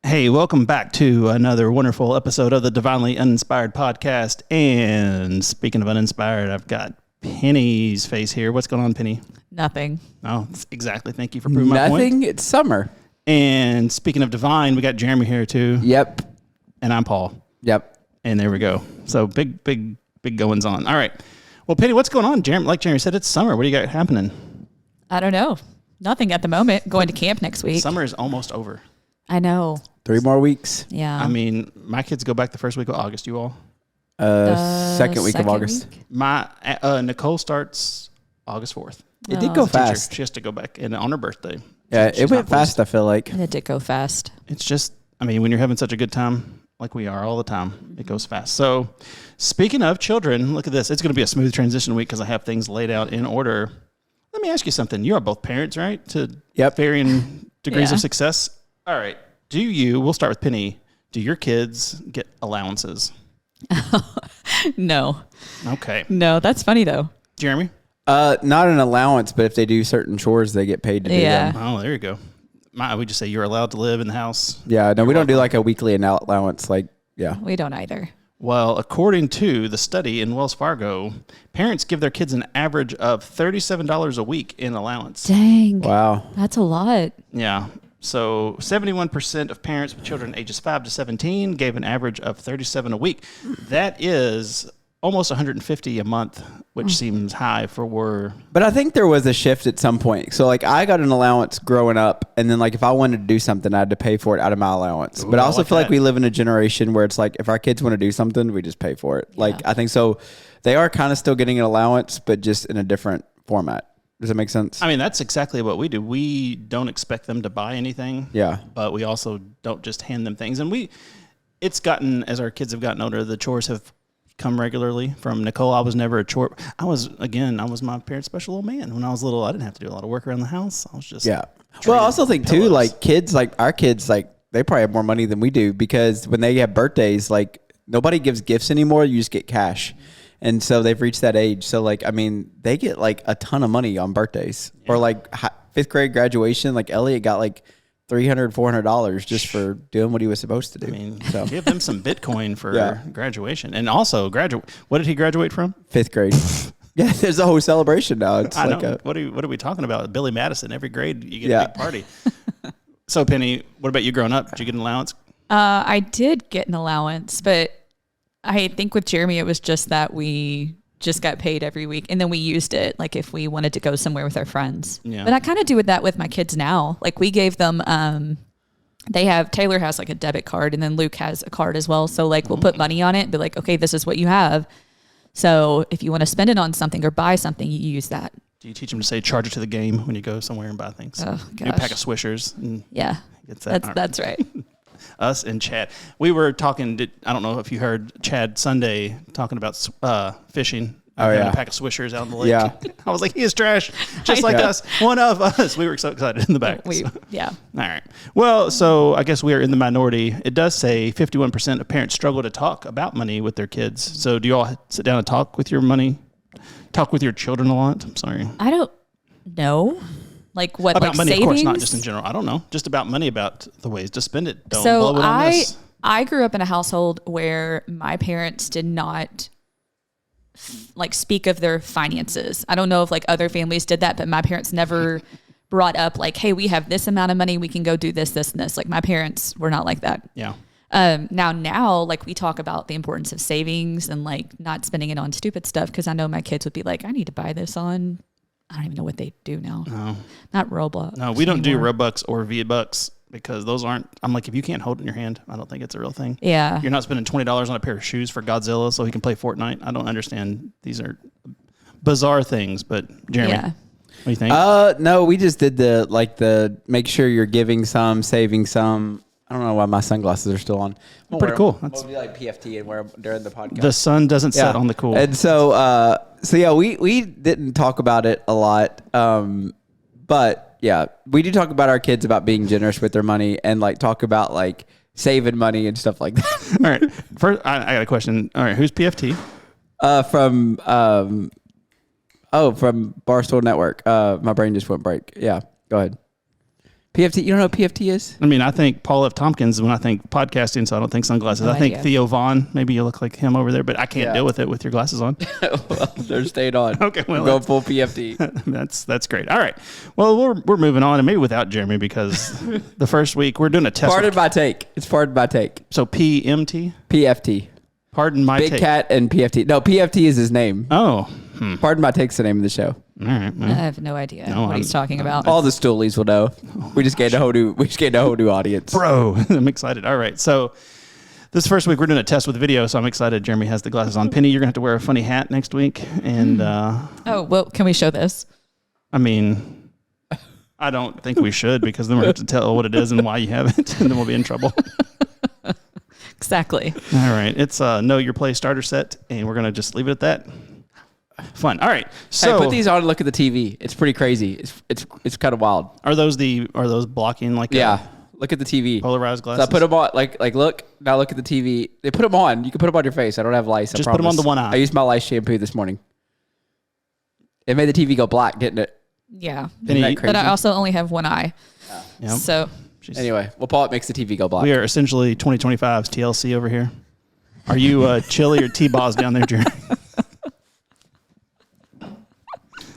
Hey, welcome back to another wonderful episode of the Divinely Uninspired Podcast. And speaking of uninspired, I've got Penny's face here. What's going on, Penny? Nothing. Oh, exactly. Thank you for proving my point. Nothing. It's summer. And speaking of divine, we got Jeremy here too. Yep. And I'm Paul. Yep. And there we go. So big goings on. All right. Well, Penny, what's going on? Jeremy, like Jeremy said, it's summer. What do you got happening? I don't know. Nothing at the moment. Going to camp next week. Summer is almost over. I know. 3 more weeks. Yeah. I mean, my kids go back the first week of August. You all? Second week of August. Week? My Nicole starts August 4th. It did go fast. She has to go back on her birthday. Yeah, it went fast, I feel like. And it did go fast. It's just, I mean, when you're having such a good time, like we are all the time, it goes fast. So speaking of children, look at this. It's going to be a smooth transition week because I have things laid out in order. Let me ask you something. You are both parents, right? To varying degrees of success. All right. We'll start with Penny. Do your kids get allowances? No. Okay. No, that's funny though. Jeremy? Not an allowance, but if they do certain chores, they get paid to do them. Oh, there you go. We just say you're allowed to live in the house. Yeah, no, we don't do like a weekly allowance. We don't either. Well, according to the study in Wells Fargo, parents give their kids an average of $37 a week in allowance. Dang. Wow. That's a lot. Yeah. So 71% of parents with children ages 5 to 17 gave an average of $37 a week. That is almost $150 a month, which seems high for But I think there was a shift at some point. So I got an allowance growing up, and then if I wanted to do something, I had to pay for it out of my allowance. Ooh, but I also feel like that. we live in a generation where it's if our kids want to do something, we just pay for it. Yeah. I think so. They are kind of still getting an allowance, but just in a different format. Does that make sense? I mean, that's exactly what we do. We don't expect them to buy anything. Yeah. But we also don't just hand them things. And it's gotten, as our kids have gotten older, the chores have come regularly from Nicole. I was never a chore. I was my parents' special little man. When I was little, I didn't have to do a lot of work around the house. I was just Well, I also think too, kids, our kids, they probably have more money than we do because when they have birthdays, nobody gives gifts anymore. You just get cash. And so they've reached that age. So they get a ton of money on birthdays or 5th grade graduation. Elliot got $300, $400 just for doing what he was supposed to do. I mean, give them some Bitcoin for graduation. And also what did he graduate from? 5th grade. Yeah, there's a whole celebration now. It's I know. What are we talking about? Billy Madison. Every grade you get a big party. So Penny, what about you growing up? Did you get an allowance? I did get an allowance, but I think with Jeremy, it was just that we just got paid every week and then we used it if we wanted to go somewhere with our friends. Yeah. But I kind of do that with my kids now. We gave them, Taylor has a debit card and then Luke has a card as well. So we'll put money on it and be okay, this is what you have. So if you want to spend it on something or buy something, you use that. Do you teach them to say charge it to the game when you go somewhere and buy things? Oh, gosh. New pack of Swishers. And yeah, that's right. Us and Chad. We were talking, I don't know if you heard Chad Sunday talking about fishing. Oh, yeah. A pack of Swishers out in the lake. Yeah. I was like, he is trash, just like us. One of us. We were so excited in the back. Yeah. All right. Well, so I guess we are in the minority. It does say 51% of parents struggle to talk about money with their kids. So do you all sit down and talk with your children a lot? I'm sorry. I don't know. What? About money, savings? of course, not just in general. I don't know. Just about money, about the ways to spend it. Don't blow it on this. I grew up in a household where my parents did not speak of their finances. I don't know if other families did that, but my parents never brought up hey, we have this amount of money, we can go do this, this, and this. My parents were not like that. Yeah. Now we talk about the importance of savings and not spending it on stupid stuff because I know my kids would be I need to buy this on. I don't even know what they do now. No. Not Roblox. No, we don't do Robux or V-Bucks because those aren't, I'm if you can't hold it in your hand, I don't think it's a real thing. Yeah. You're not spending $20 on a pair of shoes for Godzilla so he can play Fortnite. I don't understand. These are bizarre things, but Jeremy, what do you think? No, we just did the make sure you're giving some, saving some. I don't know why my sunglasses are still on. Pretty cool. We'll do PFT and wear them during the podcast. The sun doesn't set on the cool. And so, we didn't talk about it a lot. But yeah, we do talk about our kids about being generous with their money and talk about saving money and stuff like that. All right. First, I got a question. All right. Who's PFT? From Barstool Network. My brain just went break. Yeah. Go ahead. PFT. You don't know what PFT is? I mean, I think Paul F. Tompkins when I think podcasting, so I don't think sunglasses. No I think idea. Theo Vaughn. Maybe you look like him over there, but I can't deal with it with your glasses on. Well, they're staying on. Okay, well, I'm going full PFT. That's great. All right. Well, we're moving on, and maybe without Jeremy because the first week we're doing a test. Pardon my take. It's pardon my take. So PMT. PFT. Pardon my Big take. Cat and PFT. No, PFT is his name. Oh. Pardon my take's the name of the show. All right. I have no idea what he's talking about. All the stoolies will know. We just gained a whole new audience. Bro, I'm excited. All right. So this first week we're doing a test with video, so I'm excited. Jeremy has the glasses on. Penny, you're gonna have to wear a funny hat next week. And Oh, well, can we show this? I mean, I don't think we should because then we're gonna have to tell what it is and why you have it, and then we'll be in trouble. Exactly. All right. It's Know Your Play starter set, and we're gonna just leave it at that. Fun. All right. So Hey, put these on and look at the TV. It's pretty crazy. It's kind of wild. are those blocking like Look at the TV. polarized So glasses? I put them on, like look, now look at the TV. They put them on. You can put them on your face. I don't have lice. Just put 'em on the one eye. I used my lice shampoo this morning. It made the TV go black, didn't it? Yeah. Penny, Isn't that crazy? But I also only have one eye. Yep. So Anyway, well, Paul, it makes the TV go black. We are essentially 2025's TLC over here. Are you Chili or T-Boz down there, Jeremy?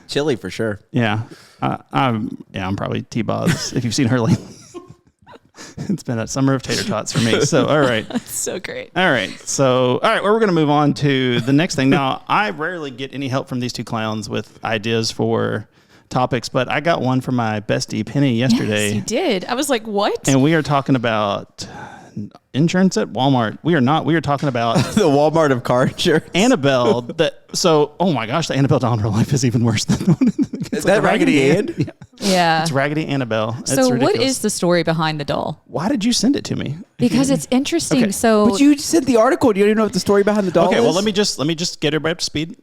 Chili for sure. Yeah. I'm probably T-Boz if you've seen her lately. It's been a summer of tater tots for me. So, all right. that's so great. All right. So, all right. Well, we're going to move on to the next thing. Now, I rarely get any help from these two clowns with ideas for topics, but I got one from my bestie, Penny, yesterday. Yes, you did. I was like, what? And we are talking about insurance at Walmart. We are not. We are talking about The Walmart of car insurance. Annabelle. Oh my gosh, the Annabelle Dawn of Her Life is even worse than the one. Is that Raggedy Ann? Yeah. Yeah. It's Raggedy Annabelle. It's So what ridiculous. is the story behind the doll? Why did you send it to me? Because it's interesting. Okay. So But you sent the article. You don't even know what the story behind the doll Okay, is? well let me just get everybody up to speed.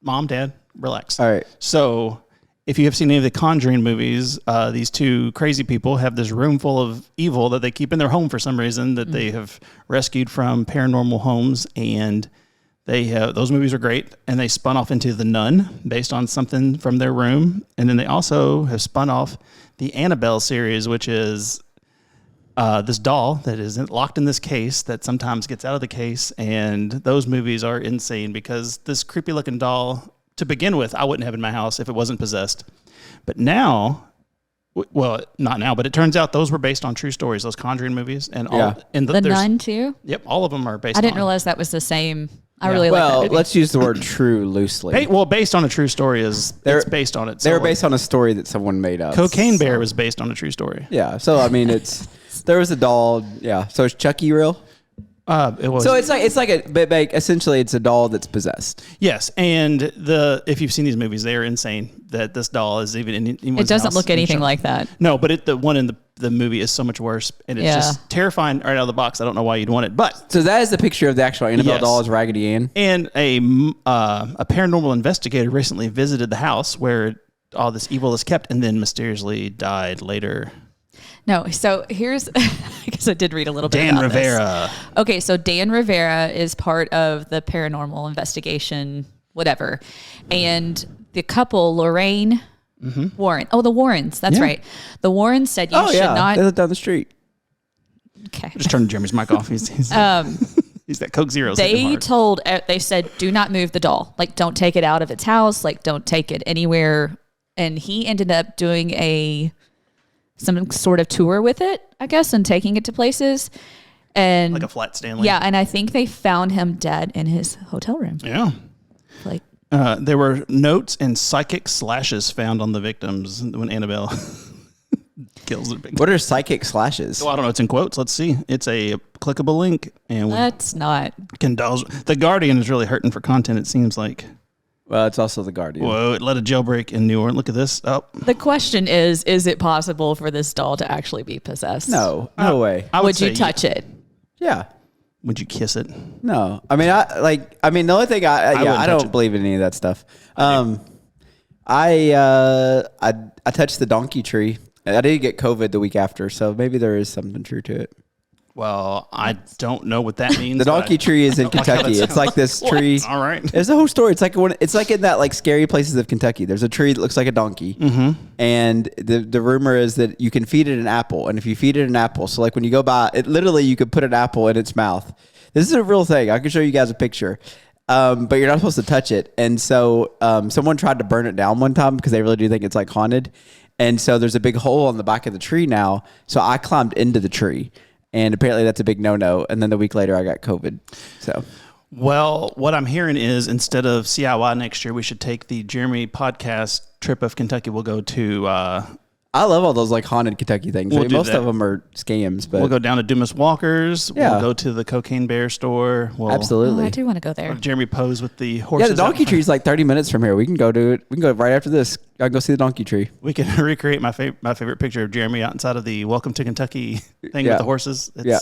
Mom, Dad, relax. All right. So, if you have seen any of the Conjuring movies, these two crazy people have this room full of evil that they keep in their home for some reason that they have rescued from paranormal homes, and those movies are great, and they spun off into The Nun based on something from their room, and then they also have spun off the Annabelle series, which is this doll that is locked in this case that sometimes gets out of the case, and those movies are insane because this creepy looking doll, to begin with, I wouldn't have in my house if it wasn't possessed. But now, well, not now, but it turns out those were based on true stories, those Conjuring movies. And the Nun too? Yep, all of them are based on. I didn't realize that was the same. I Yeah. really like that Well, movie. let's use the word true loosely. Based on a true story it's based on it. They were based on a story that someone made up. Cocaine Bear was based on a true story. Yeah. So, I mean, there was a doll. Yeah. So is Chucky real? It was. So it's like essentially it's a doll that's possessed. Yes, and if you've seen these movies, they are insane. That this doll is even in anyone's it doesn't house look and anything shown. like that. No, but the one in the movie is so much worse, and it's just terrifying right out of the box. I don't know why you'd want it, but So that is the picture of the actual Annabelle Yes. doll is Raggedy Ann. and a paranormal investigator recently visited the house where all this evil is kept, and then mysteriously died later. No, so here's, I guess I did read a little bit Dan about this. Rivera. Okay, so Dan Rivera is part of the paranormal investigation, whatever. And the couple, Lorraine Warren. Oh, the Warrens. That's Yeah. right. The Warrens said you should They not. live down the street. Okay. Just turn Jeremy's mic off. He's he's that Coke Zero. They said, do not move the doll. Like, don't take it out of its house. Like, don't take it anywhere. And he ended up doing some sort of tour with it, I guess, and taking it to places. And like a flat Stanley. yeah, and I think they found him dead in his hotel room. Yeah. Like, There were notes and psychic slashes found on the victims when Annabelle kills the victim. What are psychic slashes? Well, I don't know. It's in quotes. Let's see. It's a clickable link, and that's not. The Guardian is really hurting for content. It seems like. Well, it's also the Guardian. Whoa! It led a jailbreak in New Orleans. Look at this. Oh, The question is it possible for this doll to actually be possessed? No way. I Would say you touch it? Yeah. Would you kiss it? No. I mean, the only thing I wouldn't touch don't it. believe in any of that stuff. I touched the donkey tree. I did get COVID the week after, so maybe there is something true to it. Well, I don't know what that means. The donkey tree is in Kentucky. It's like this tree. All right. It's a whole story. It's like in that like scary places of Kentucky. There's a tree that looks like a donkey, and the rumor is that you can feed it an apple, and if you feed it an apple, so like when you go by, it literally you could put an apple in its mouth. This is a real thing. I can show you guys a picture, but you're not supposed to touch it. And so someone tried to burn it down one time because they really do think it's like haunted, and so there's a big hole on the back of the tree now. So I climbed into the tree. And apparently that's a big no-no. And then the week later, I got COVID. So, well, what I'm hearing is instead of CIY next year, we should take the Jeremy podcast trip of Kentucky. We'll go to. I love all those like haunted Kentucky things. We'll most of them are scams, but we'll go down to Dumas Walker's. Yeah. We'll go to the Cocaine Bear store. Absolutely. I do want to go there. Jeremy pose with the horses. Yeah, the donkey tree is like 30 minutes from here. We can go do it. We can go right after this. I can go see the donkey tree. We can recreate my favorite picture of Jeremy outside of the Welcome to Kentucky thing with the horses. Yeah.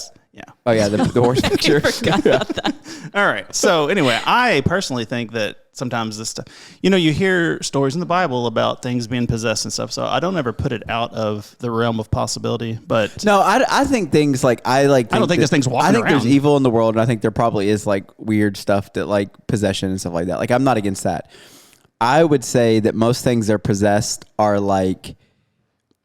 Oh yeah, the horse picture. I forgot about that. All right. So anyway, I personally think that sometimes this stuff, you hear stories in the Bible about things being possessed and stuff. So I don't ever put it out of the realm of possibility. But no, I think things like I don't think there's things walking I think around. There's evil in the world, and I think there probably is like weird stuff that like possession and stuff like that. Like I'm not against that. I would say that most things that are possessed are like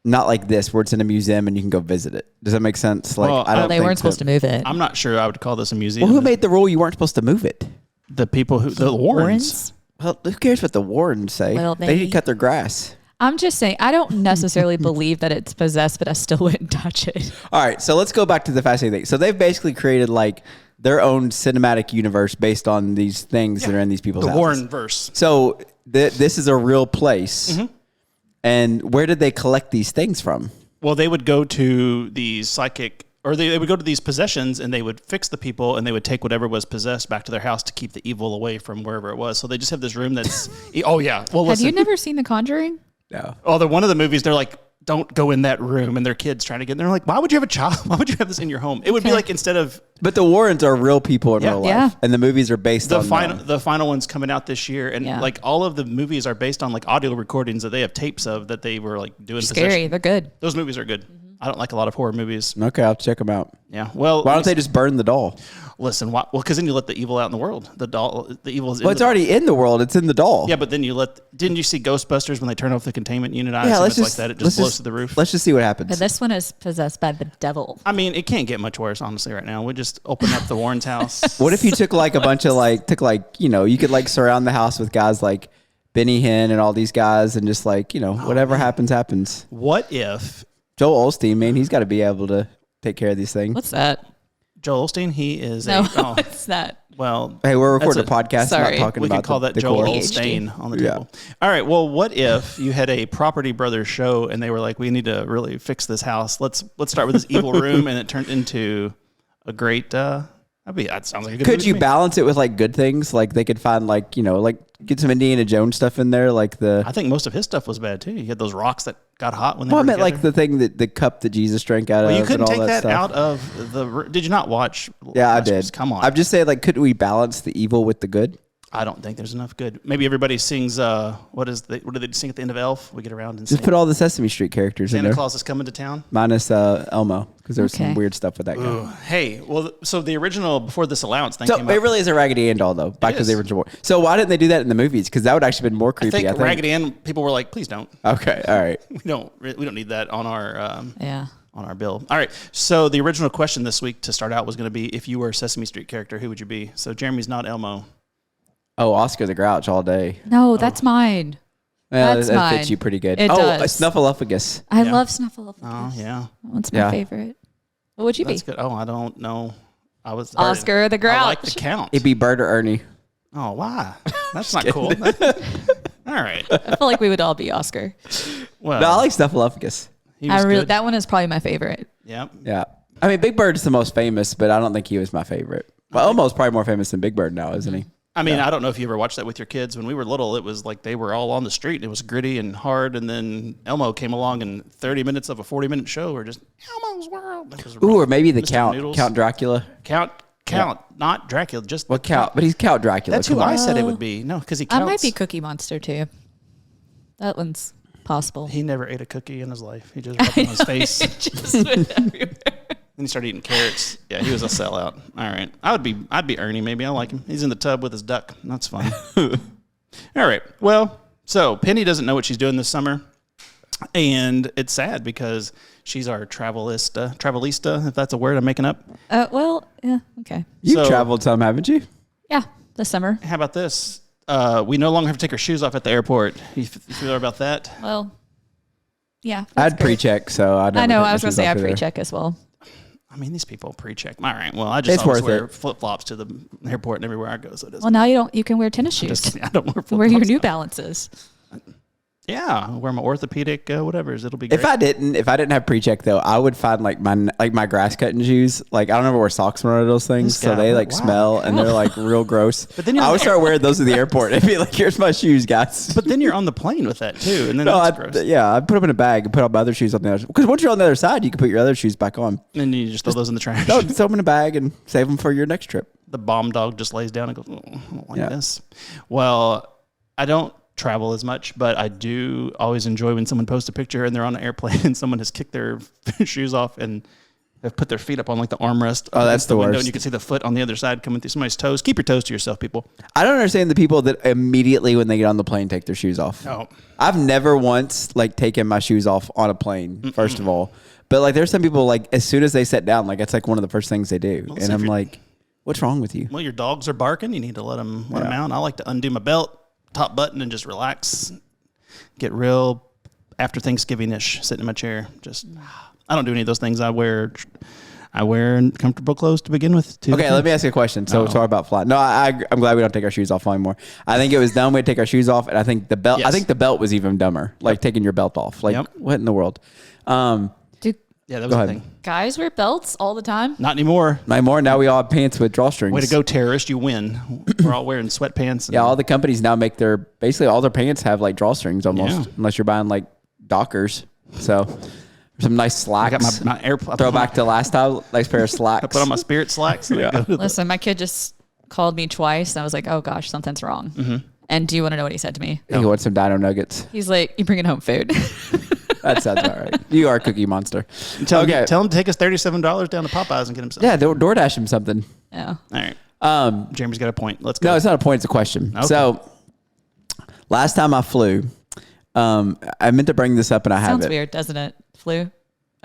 not like this, where it's in a museum and you can go visit it. Does that make sense? Like, Well, I don't They think weren't supposed to move it. I'm not sure I would call this a museum. Well, who made the rule you weren't supposed to move it? the people the Warrens? Well, who cares what the Warrens say? Well, they they- need to cut their grass. I'm just saying, I don't necessarily believe that it's possessed, but I still wouldn't touch it. All right, so let's go back to the fascinating thing. So they've basically created like their own cinematic universe based on these things that are in these people's The houses. Warren verse. So this is a real place. And where did they collect these things from? Well, they would go to these psychic, or they would go to these possessions, and they would fix the people, and they would take whatever was possessed back to their house to keep the evil away from wherever it was. So they just have this room that's. Oh yeah. Well, Have listen. you never seen The Conjuring? No. Oh, one of the movies, they're like, don't go in that room, and their kids trying to get in. They're like, why would you have a child? Why would you have this in your home? It would be like instead of But the Warrens are real people in real life. Yeah. And the movies are based the on final, them. the final one's coming out this year, and Yeah. like all of the movies are based on like audio recordings that they have tapes of that they were like doing. Scary. possession. They're good. Those movies are good. I don't like a lot of horror movies. Okay, I'll check them out. Yeah. Well, Why don't they just burn the doll? listen? Well, because then you let the evil out in the world. The evil is. Well, it's already in the world. It's in the doll. Yeah, but then didn't you see Ghostbusters when they turn off the containment unit? I Yeah, assume let's it's just like that. It let's just blows to the roof. Let's just see what happens. But this one is possessed by the devil. I mean, it can't get much worse, honestly, right now. We just open up the Warren's house. What if you took like a bunch of you could like surround the house with guys like Benny Hinn and all these guys and just like, whatever happens. What if Joel Osteen, man, he's got to be able to take care of these things. What's that? Joel Osteen, he is No, a... what's that? Well, Hey, we're recording a that's podcast, sorry. not talking we about can call that the Joel core. Osteen on the Yeah. table. All right. Well, what if you had a Property Brothers show and they were like, we need to really fix this house. Let's start with this evil room, and it turned into a great. That sounds like a good Could movie to you me. balance it with like good things? Like they could find like get some Indiana Jones stuff in there, like the. I think most of his stuff was bad too. You had those rocks that got hot when they Well, I were meant together. like the thing the cup that Jesus drank out Well, of. you couldn't and all take that stuff. out of the. Did you not watch? Yeah, I Lazarus? did. Come on. I'm just saying, like, couldn't we balance the evil with the good? I don't think there's enough good. Maybe everybody sings. What do they sing at the end of Elf? We get around and Just sing. put all the Sesame Street characters in Santa there, Claus is coming to town. minus Elmo, because there was some Okay. weird stuff with that guy. Ooh, hey, well, so the original before this allowance thing So came it up. really is a Raggedy Ann doll, though. Back to is. the original one. So why didn't they do that in the movies? Because that would actually been more I creepy. think Raggedy Ann people were like, please don't. Okay, all right. We don't need that on our Yeah. on our bill. All right. So the original question this week to start out was going to be, if you were a Sesame Street character, who would you be? So Jeremy's not Elmo. Oh, Oscar the Grouch all day. No, that's mine. Well, That's that fits mine. you pretty good. It a does. Snuffleupagus. I Yeah. love Snuffleupagus. Oh yeah, That one's my Yeah. favorite. What would you that's be? good. Oh, I don't know. I was Oscar the I like Grouch. the Count. It'd be Bert or Ernie. Oh, why? That's not cool. All right. I feel like we would all be Oscar. Well, No, I like Snuffleupagus. he was good. That one is probably my favorite. Yep. Yeah. I mean, Big Bird's the most famous, but I don't think he was my favorite. Well, Elmo's probably more famous than Big Bird now, isn't he? I mean, I don't know if you ever watched that with your kids. When we were little, it was like they were all on the street. It was gritty and hard. And then Elmo came along, and 30 minutes of a 40-minute show were just Elmo's World. It was Ooh, or maybe the Mr. Count, Noodles. Count Dracula. Count, not Dracula. Just Well, Count, but he's Count Dracula. That's who Come on. I said it would be. No, because he I counts. might be Cookie Monster too. That one's possible. He never ate a cookie in his life. He just rubbed it on his face. Just went everywhere. Then he started eating carrots. Yeah, he was a sellout. All right. I'd be Ernie, maybe. I like him. He's in the tub with his duck. That's fun. All right. Well, so Penny doesn't know what she's doing this summer. And it's sad because she's our travelista, if that's a word I'm making up. Well, yeah, okay. You've traveled some, haven't you? Yeah, this summer. How about this? We no longer have to take our shoes off at the airport. You feel about that? Well, yeah. I'd pre-check, so I know. I was going to say I pre-check as well. I mean, these people pre-check. All right. Well, I just always wear flip-flops to the airport and everywhere I go. So it doesn't. Well, now you can wear tennis shoes. I don't wear flip-flops. Wear your New Balances. Yeah, I'll wear my orthopedic whatever's. It'll be great. If I didn't have pre-check though, I would find like my grass cutting shoes. Like I don't ever wear socks on one of those things, so they like smell and they're like real gross. But then I would start wearing those at the airport and be like, "Here's my shoes, guys." But then you're on the plane with that too, and then that's gross. Yeah, I put them in a bag and put all my other shoes on the other. Because once you're on the other side, you can put your other shoes back on. And you just throw those in the trash. No, just throw them in a bag and save them for your next trip. The bomb dog just lays down and goes, "Oh, I don't like this." Well, I don't travel as much, but I do always enjoy when someone posts a picture and they're on an airplane and someone has kicked their shoes off and have put their feet up on like the armrest. Oh, that's the window, worst. and you can see the foot on the other side coming through somebody's toes. Keep your toes to yourself, people. I don't understand the people that immediately when they get on the plane take their shoes off. Oh. I've never once like taken my shoes off on a plane. First of all, but like there's some people like as soon as they sit down, like it's like one of the first things they do, and I'm like, what's wrong with you? Well, your dogs are barking. You need to let them out. I like to undo my belt, top button, and just relax. Get real after Thanksgiving-ish, sitting in my chair. I don't do any of those things. I wear comfortable clothes to begin with. Too. Okay, let me ask you a question. So sorry about flying. No, I'm glad we don't take our shoes off anymore. I think it was dumb we had to take our shoes off, and I think the belt. Yes. I think the belt was even dumber. Like taking your belt off. Like what in the world? Yeah, that was the thing. Guys wear belts all the time. Not anymore. Not anymore. Now we all have pants with drawstrings. Way to go, terrorist! You win. We're all wearing sweatpants. Yeah, all the companies now make basically all their pants have like drawstrings almost, unless you're buying like Dockers. So some nice slacks. I got my AirPods. Throw back to last time. Nice pair of slacks. I put on my Spirit slacks. Listen, my kid just called me twice. And I was like, oh gosh, something's wrong. Mm-hmm. And do you want to know what he said to me? He wants some Dino Nuggets. He's like, you bringing home food. That sounds all right. You are a cookie monster. Tell him to take us $37 down to Popeyes and get him something. Yeah, DoorDash him something. Yeah. All right. Jeremy's got a point. Let's go. No, it's not a point. It's a question. Okay. So last time I flew, I meant to bring this up and I haven't. Sounds weird, doesn't it? Flu?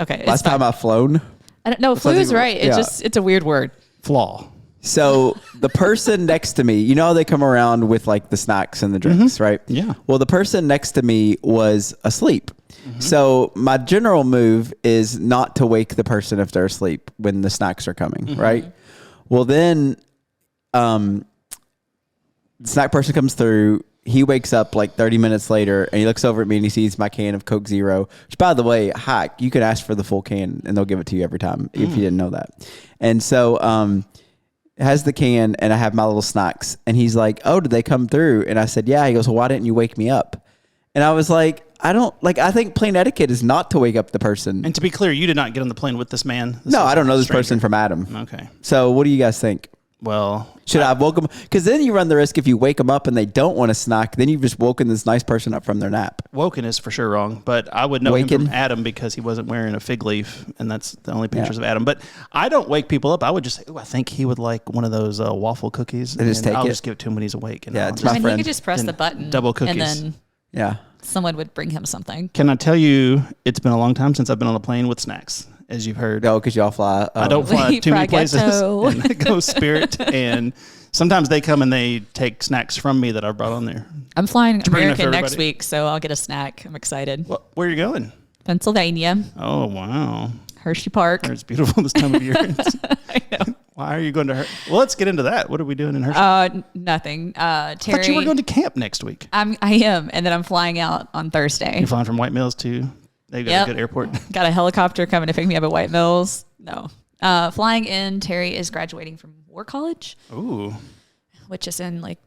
Okay. Last time I've flown? I don't know. Flu is right. It's a weird word. Flaw. So the person next to me, you know how they come around with like the snacks and the drinks, right? Yeah. Well, the person next to me was asleep. Mm-hmm. So my general move is not to wake the person if they're asleep when the snacks are coming, right? Well, then the snack person comes through. He wakes up like 30 minutes later and he looks over at me and he sees my can of Coke Zero, which by the way, hack, you can ask for the full can and they'll give it to you every time if you didn't know that. And so, has the can and I have my little snacks and he's like, oh, did they come through? And I said, yeah. He goes, well, why didn't you wake me up? And I was like, I think plane etiquette is not to wake up the person. And to be clear, you did not get on the plane with this man. No, I don't know this person from Adam. Okay. So what do you guys think? Well, should I have woken them? Because then you run the risk if you wake them up and they don't want a snack, then you've just woken this nice person up from their nap. Woken is for sure wrong, but I would know him from Adam because he wasn't wearing a fig leaf, and that's the only pictures of Adam. But I don't wake people up. I would just say, I think he would like one of those waffle cookies. And I'll just give it to him when he's awake. And it's my friend. You could just press the button. Double cookies. And then someone would bring him something. Can I tell you, it's been a long time since I've been on a plane with snacks. As you've heard. Oh, because y'all fly. I don't fly too many places. And I go Spirit. And sometimes they come and they take snacks from me that I've brought on there. I'm flying American next week, so I'll get a snack. I'm excited. Where are you going? Pennsylvania. Oh, wow. Hershey Park. It's beautiful this time of year. I know. Why are you going to Hershey? Well, let's get into that. What are we doing in Hershey? Nothing. Terry, I thought you were going to camp next week. I am, and then I'm flying out on Thursday. You're flying from White Mills to... They've got a good airport. Got a helicopter coming to pick me up at White Mills. No. Flying in, Terry is graduating from War College. Ooh. Which is in like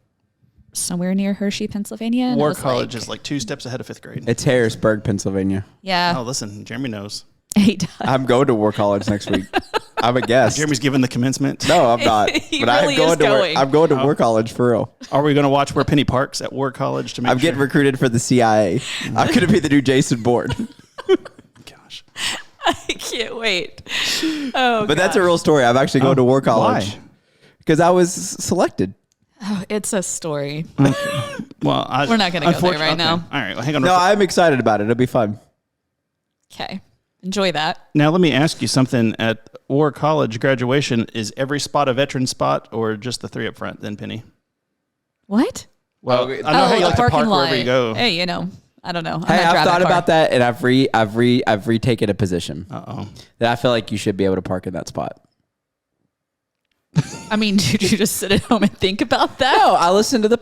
somewhere near Hershey, Pennsylvania. War College is like 2 steps ahead of 5th grade. It's Harrisburg, Pennsylvania. Yeah. Oh, listen, Jeremy knows. He does. I'm going to War College next week. I'm a guest. Jeremy's giving the commencement. No, I'm not. But really I'm going to War College for real. Are we going to watch where Penny parks at War College to make getting recruited for the CIA. I'm going to be the new Jason Bourne. Gosh. I can't wait. Oh, But that's a real story. I'm actually going to war college. Why? Because I was selected. Oh, it's a story. Well, We're not going to go there right now. All right, well, hang on. No, I'm excited about it. It'll be fun. Okay. Enjoy that. Now, let me ask you something. At War College graduation, is every spot a veteran spot or just the 3 up front, then, Penny? What? Well, I know how you the like to parking park lot. wherever you go. Hey, I don't know. Hey, I've thought about that, and I've retaken a position Uh-oh. that I feel like you should be able to park in that spot. I mean, did you just sit at home and think about that? No, I was listening to the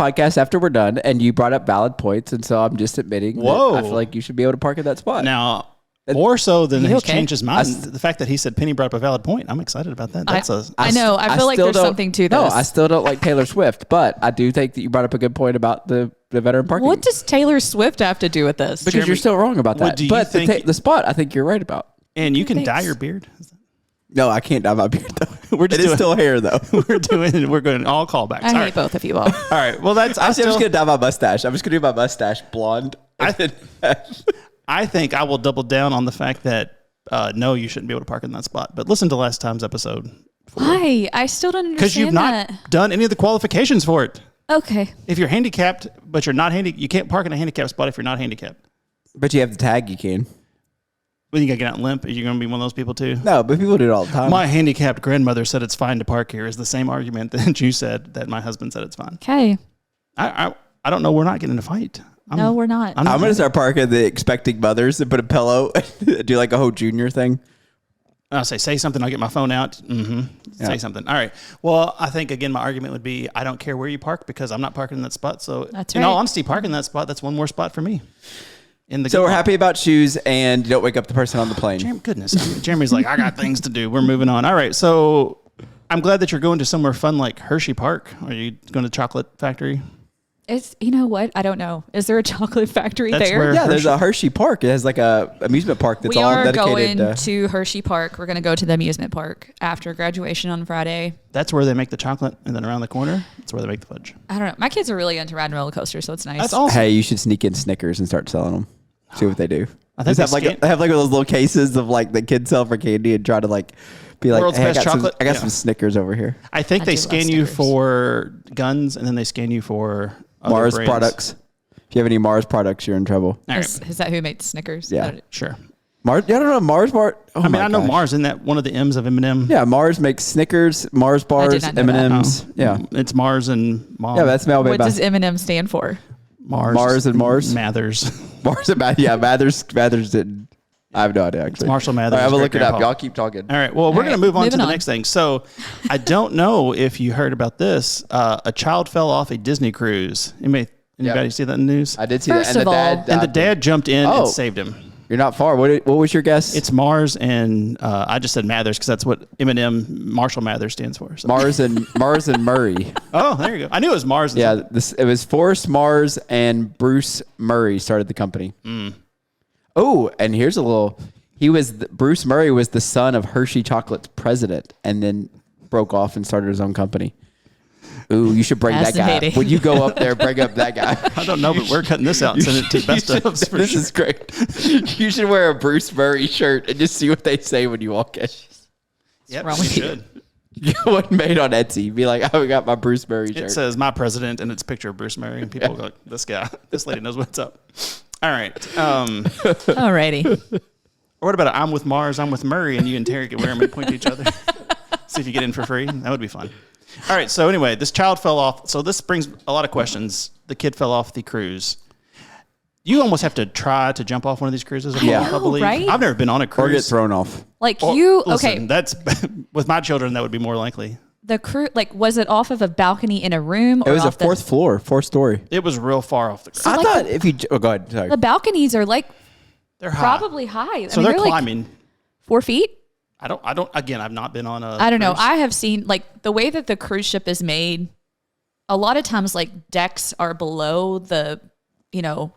podcast after we're done, and you brought up valid points, and so I'm just admitting Whoa. that I feel like you should be able to park at that spot. Now, more so than he's okay? changed his mind, the fact that he said Penny brought up a valid point, I'm excited about that. That's I know. I feel like still there's don't- something to this. No, I still don't like Taylor Swift, but I do think that you brought up a good point about the veteran parking. What does Taylor Swift have to do with this? Because Jeremy, you're still wrong about what that. do you But think- the spot, I think you're right about. and you can Thanks. dye your beard. No, I can't dye my beard though. We're just It is doing- still hair though. We're going all callbacks. I All hate right. both of you all. All right. Well, that's I'm just gonna dye my mustache. I'm just gonna do my mustache blonde. I think I will double down on the fact that no, you shouldn't be able to park in that spot. But listen to last time's episode Why? I still don't because you've understand not that. done any of the qualifications for it. Okay. If you're handicapped, but you're not you can't park in a handicapped spot if you're not handicapped. But you have the tag. You can. When you gotta get out and limp, are you gonna be one of those people too? No, but people do it all the time. My handicapped grandmother said it's fine to park here is the same argument that you said that my husband said it's fine. Okay. I don't know. We're not getting in a fight. No, we're not. I'm gonna start parking the expecting mothers and put a pillow, do like a whole junior thing. I'll say something. I'll get my phone out. Say something. All right. Well, I think again, my argument would be I don't care where you park because I'm not parking in that spot. So That's in all right. honesty, parking in that spot, that's one more spot for me. So we're happy about shoes, and you don't wake up the person on the plane. Goodness. Jeremy's like, I got things to do. We're moving on. All right. So I'm glad that you're going to somewhere fun like Hershey Park. Are you going to Chocolate Factory? It's, you know what? I don't know. Is there a chocolate factory That's there? where- Yeah, there's a Hershey Park. It has like a amusement park that's We all are dedicated going to Hershey Park. We're going to go to the amusement park after graduation on Friday. That's where they make the chocolate, and then around the corner, that's where they make the fudge. I don't know. My kids are really into riding roller coasters, so it's nice. That's awesome. Hey, you should sneak in Snickers and start selling them. See what they do. I think Just they they have like those little cases of like the kids sell for candy and try to like be like, World's hey, best chocolate? I got Yeah. some Snickers over here. I think I they do love scan you Snickers. for guns, and then they scan you for other Mars brands. products. If you have any Mars products, you're in trouble. All right. Is that who made Snickers? Yeah. I don't- Sure. Mars, you don't know Mars bar? Oh I mean, my I know gosh. Mars. Isn't that one of the M's of M&M? Yeah, Mars makes Snickers, Mars bars, not know that. M&M's. Yeah, It's Mars and Mom. yeah, that's Mel What by does M&M stand for? Mars and Mars? Mathers. Mars and yeah, Mathers didn't. I have no idea actually. Marshall Mathers. All right, I'm gonna great look it up. grandpa. Y'all keep talking. All right. Well, we're going to right, move on to moving the on. next thing. So, I don't know if you heard about this. A child fell off a Disney cruise. Anybody see that in the news? I did see First that. of all- And the dad jumped in Oh. and saved him. You're not far. What was your guess? It's Mars and I just said Mathers because that's what M&M Marshall Mathers stands for. So. Mars and Murray. Oh, there you go. I knew it was Mars. And Yeah, something. it was Forrest Mars and Bruce Murray started the company. Oh, and here's a little. Bruce Murray was the son of Hershey Chocolate's president, and then broke off and started his own company. Ooh, you should bring that guy. Fascinating. When you go up there, bring up that guy. I don't know, but we're cutting this out and sending it to best ofs for This sure. is great. You should wear a Bruce Murray shirt and just see what they say when you walk in. Yep, wrong you with you? should. Get one made on Etsy. Be like, oh, we got my Bruce Murray It shirt. says my president and it's a picture of Bruce Murray and people go like, this guy, this lady knows what's up. All right. Alrighty. Or what about I'm with Mars, I'm with Murray, and you interrogate where and point to each other. See if you get in for free. That would be fun. All right. So anyway, this child fell off. So this brings a lot of questions. The kid fell off the cruise. You almost have to try to jump off one of these cruises. Yeah. I believe. right? I've never been on a or cruise. get thrown off. Like Listen, okay, that's with my children. That would be more likely. the crew, like, was it off of a balcony in a room? It Or was a off fourth floor, fourth story. It was real far off the ground. I like thought if you. Oh, go ahead. Sorry. The balconies are like They're high. probably high. So I mean, they're like climbing. 4 feet. I don't. Again, I've not been on a. I don't know. cruise. I have seen like the way that the cruise ship is made. A lot of times, like decks are below the,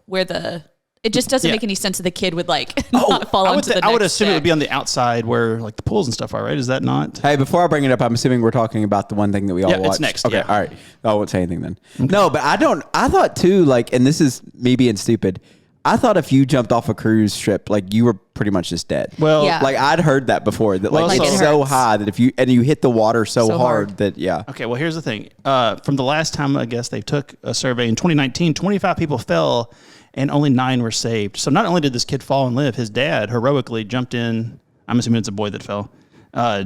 where the. It just doesn't Yeah. make any sense that the kid would like not fall I would, onto the. I would next assume it would deck. be on the outside where like the pools and stuff are, right? Is that not? Hey, before I bring it up, I'm assuming we're talking about the one thing that we all Yeah, it's watched. next, Okay, yeah. all right. I won't say anything then. No, but I thought too, like, and this is me being stupid. I thought if you jumped off a cruise ship, like you were pretty much just dead. Well, Yeah. Like I'd heard that before, that Well, like so- it's It so hurts. high that if you hit the water so So hard hard. that, yeah. okay, well, here's the thing. From the last time, I guess, they took a survey in 2019, 25 people fell and only 9 were saved. So not only did this kid fall and live, his dad heroically jumped in. I'm assuming it's a boy that fell,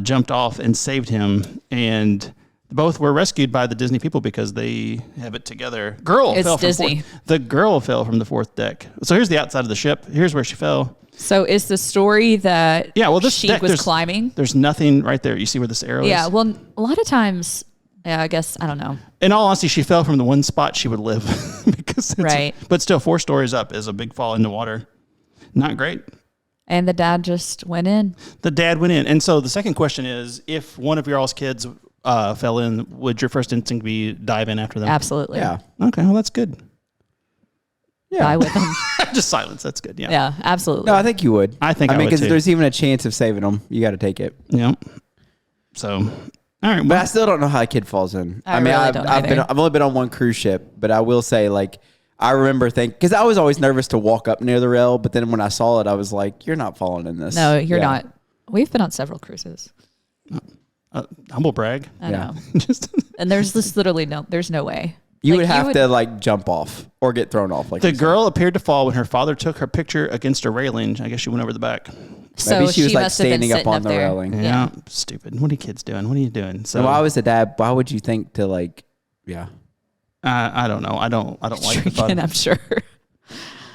jumped off and saved him. And both were rescued by the Disney people because they have it together. It's fell from Disney. the girl fell from the 4th deck. So here's the outside of the ship. Here's where she fell. So is the story that Yeah, well, this she deck, was there's- climbing? There's nothing right there. You see where this arrow is? Yeah. Well, a lot of times, yeah, I guess, I don't know. In all honesty, she fell from the one spot she would live because it's, Right. But still, 4 stories up is a big fall into water. Not great. And the dad just went in. The dad went in, and so the second question is: if one of your all's kids fell in, would your first instinct be dive in after them? Absolutely. Yeah. Okay, well that's good. Die with them. Just silence. That's good. Yeah. Yeah, absolutely. No, I think you would. I think I mean, would because too. if there's even a chance of saving them, you got to take it. Yeah. So, all right. But Well, I still don't know how a kid falls in. I mean, really don't either. I've only been on one cruise ship, but I will say, like, I remember because I was always nervous to walk up near the rail, but then when I saw it, I was like, "You're not falling in this." No, you're Yeah. not. We've been on several cruises. humble brag. I Yeah. know. Just And there's just literally there's no way. You Like, would have to like jump off or get thrown off. Like the you said. girl appeared to fall when her father took her picture against a railing. I guess she went over the back. So Maybe she was like must have been standing up sitting on the there. railing. Yeah. Yeah. Stupid. What are you kids doing? What are you doing? So So why was the dad? Why would you think to like? Yeah. I don't know. I don't like the thought. Drinking, I'm sure.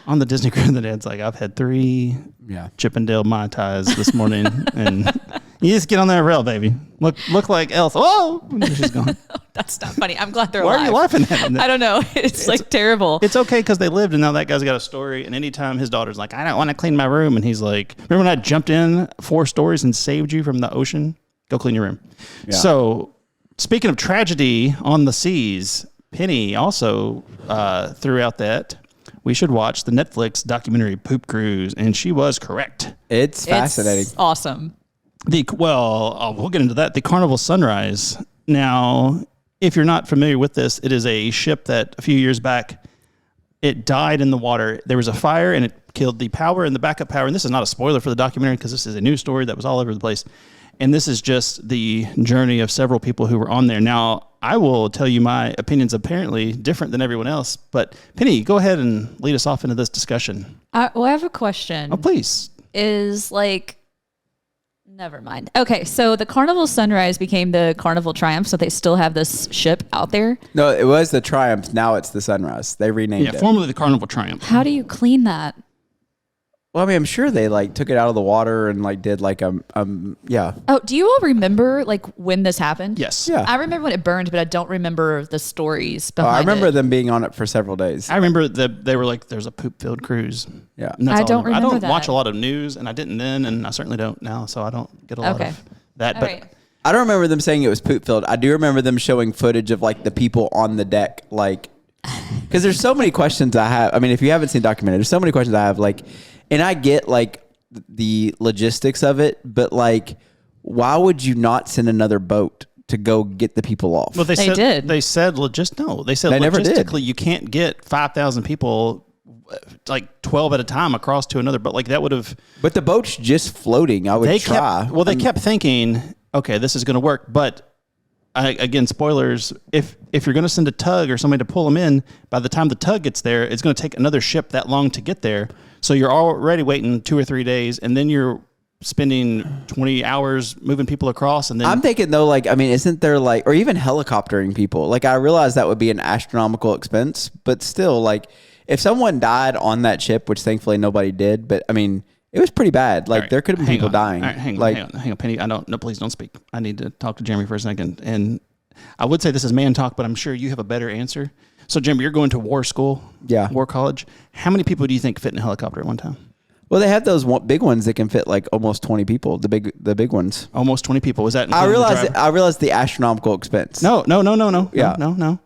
On the Disney cruise, the dad's like, I've had 3 Yeah. Chippendale Mai Tais this morning, and you just get on that rail, baby. Look like Elsa. Oh, she's gone. That's not funny. I'm glad they're Why alive. are you laughing at I it? don't know. It's like terrible. It's okay because they lived, and now that guy's got a story. And anytime his daughter's like, I don't want to clean my room, and he's like, remember when I jumped in 4 stories and saved you from the ocean? Go clean your room. Yeah. So, speaking of tragedy on the seas, Penny also threw out that we should watch the Netflix documentary Poop Cruise, and she was correct. It's fascinating. It's awesome. We'll get into that. The Carnival Sunrise. Now, if you're not familiar with this, it is a ship that a few years back, it died in the water. There was a fire and it killed the power and the backup power. And this is not a spoiler for the documentary because this is a news story that was all over the place. And this is just the journey of several people who were on there. Now, I will tell you my opinions, apparently different than everyone else. But Penny, go ahead and lead us off into this discussion. I have a question. Oh, please. Is like, never mind. Okay, so the Carnival Sunrise became the Carnival Triumph, so they still have this ship out there. No, it was the Triumph. Now it's the Sunrise. They renamed Yeah, it. formerly the Carnival Triumph. How do you clean that? Well, I mean, I'm sure they like took it out of the water and like did like yeah. Oh, do you all remember like when this happened? Yes. Yeah. I remember when it burned, but I don't remember the stories Oh, behind I remember it. them being on it for several days. I remember that they were like, "There's a poop-filled cruise." Yeah. And that's I all don't I don't remember watch that. a lot of news, and I didn't then, and I certainly don't now, so I don't get a lot Okay. of that. All But right. I don't remember them saying it was poop filled. I do remember them showing footage of like the people on the deck, like, because there's so many questions I have. I mean, if you haven't seen the documentary, there's so many questions I have. Like, and I get like the logistics of it, but like, why would you not send another boat to go get the people off? well, They said, did. They said They said They never did. logistically, you can't get 5,000 people, like 12 at a time, across to another. But like that would have. But the boat's just floating. I would They try. kept. Well, they kept thinking, okay, this is going to work, but. Again, spoilers. If you're going to send a tug or somebody to pull them in, by the time the tug gets there, it's going to take another ship that long to get there. So you're already waiting 2 or 3 days, and then you're spending 20 hours moving people across, and then I'm thinking though, like, I mean, isn't there like, or even helicoptering people? Like, I realize that would be an astronomical expense, but still, like, if someone died on that ship, which thankfully nobody did, but I mean, it was pretty bad. Like, All right, there could have been hang people on. dying. All right, hang like, on, Penny. Please don't speak. I need to talk to Jeremy for a second. And I would say this is man talk, but I'm sure you have a better answer. So, Jeremy, you're going to war school, Yeah. war college. How many people do you think fit in a helicopter at one time? well, they have those big ones that can fit like almost 20 people. The big ones. Almost 20 people. Was that? I including the realize. driver? I realize the astronomical expense. No. Yeah. No.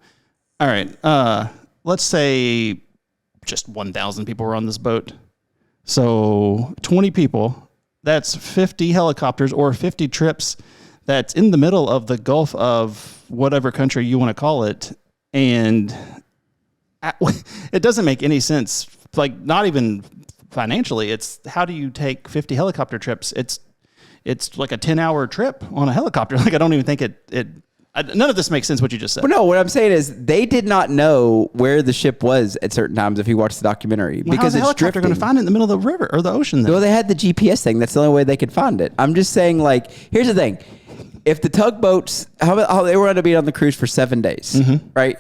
All right. Let's say just 1,000 people were on this boat. So 20 people, that's 50 helicopters or 50 trips. That's in the middle of the Gulf of whatever country you want to call it. And it doesn't make any sense. Like not even financially. It's how do you take 50 helicopter trips? It's like a 10-hour trip on a helicopter. Like I don't even think none of this makes sense what you just said. Well, no, what I'm saying is they did not know where the ship was at certain times if you watch the documentary. Well, because how's a it's helicopter going to find it in the middle of the river or the ocean then? Well, they had the GPS thing. That's the only way they could find it. I'm just saying, like, here's the thing. If the tugboats, how they were going to be on the cruise for 7 days, right?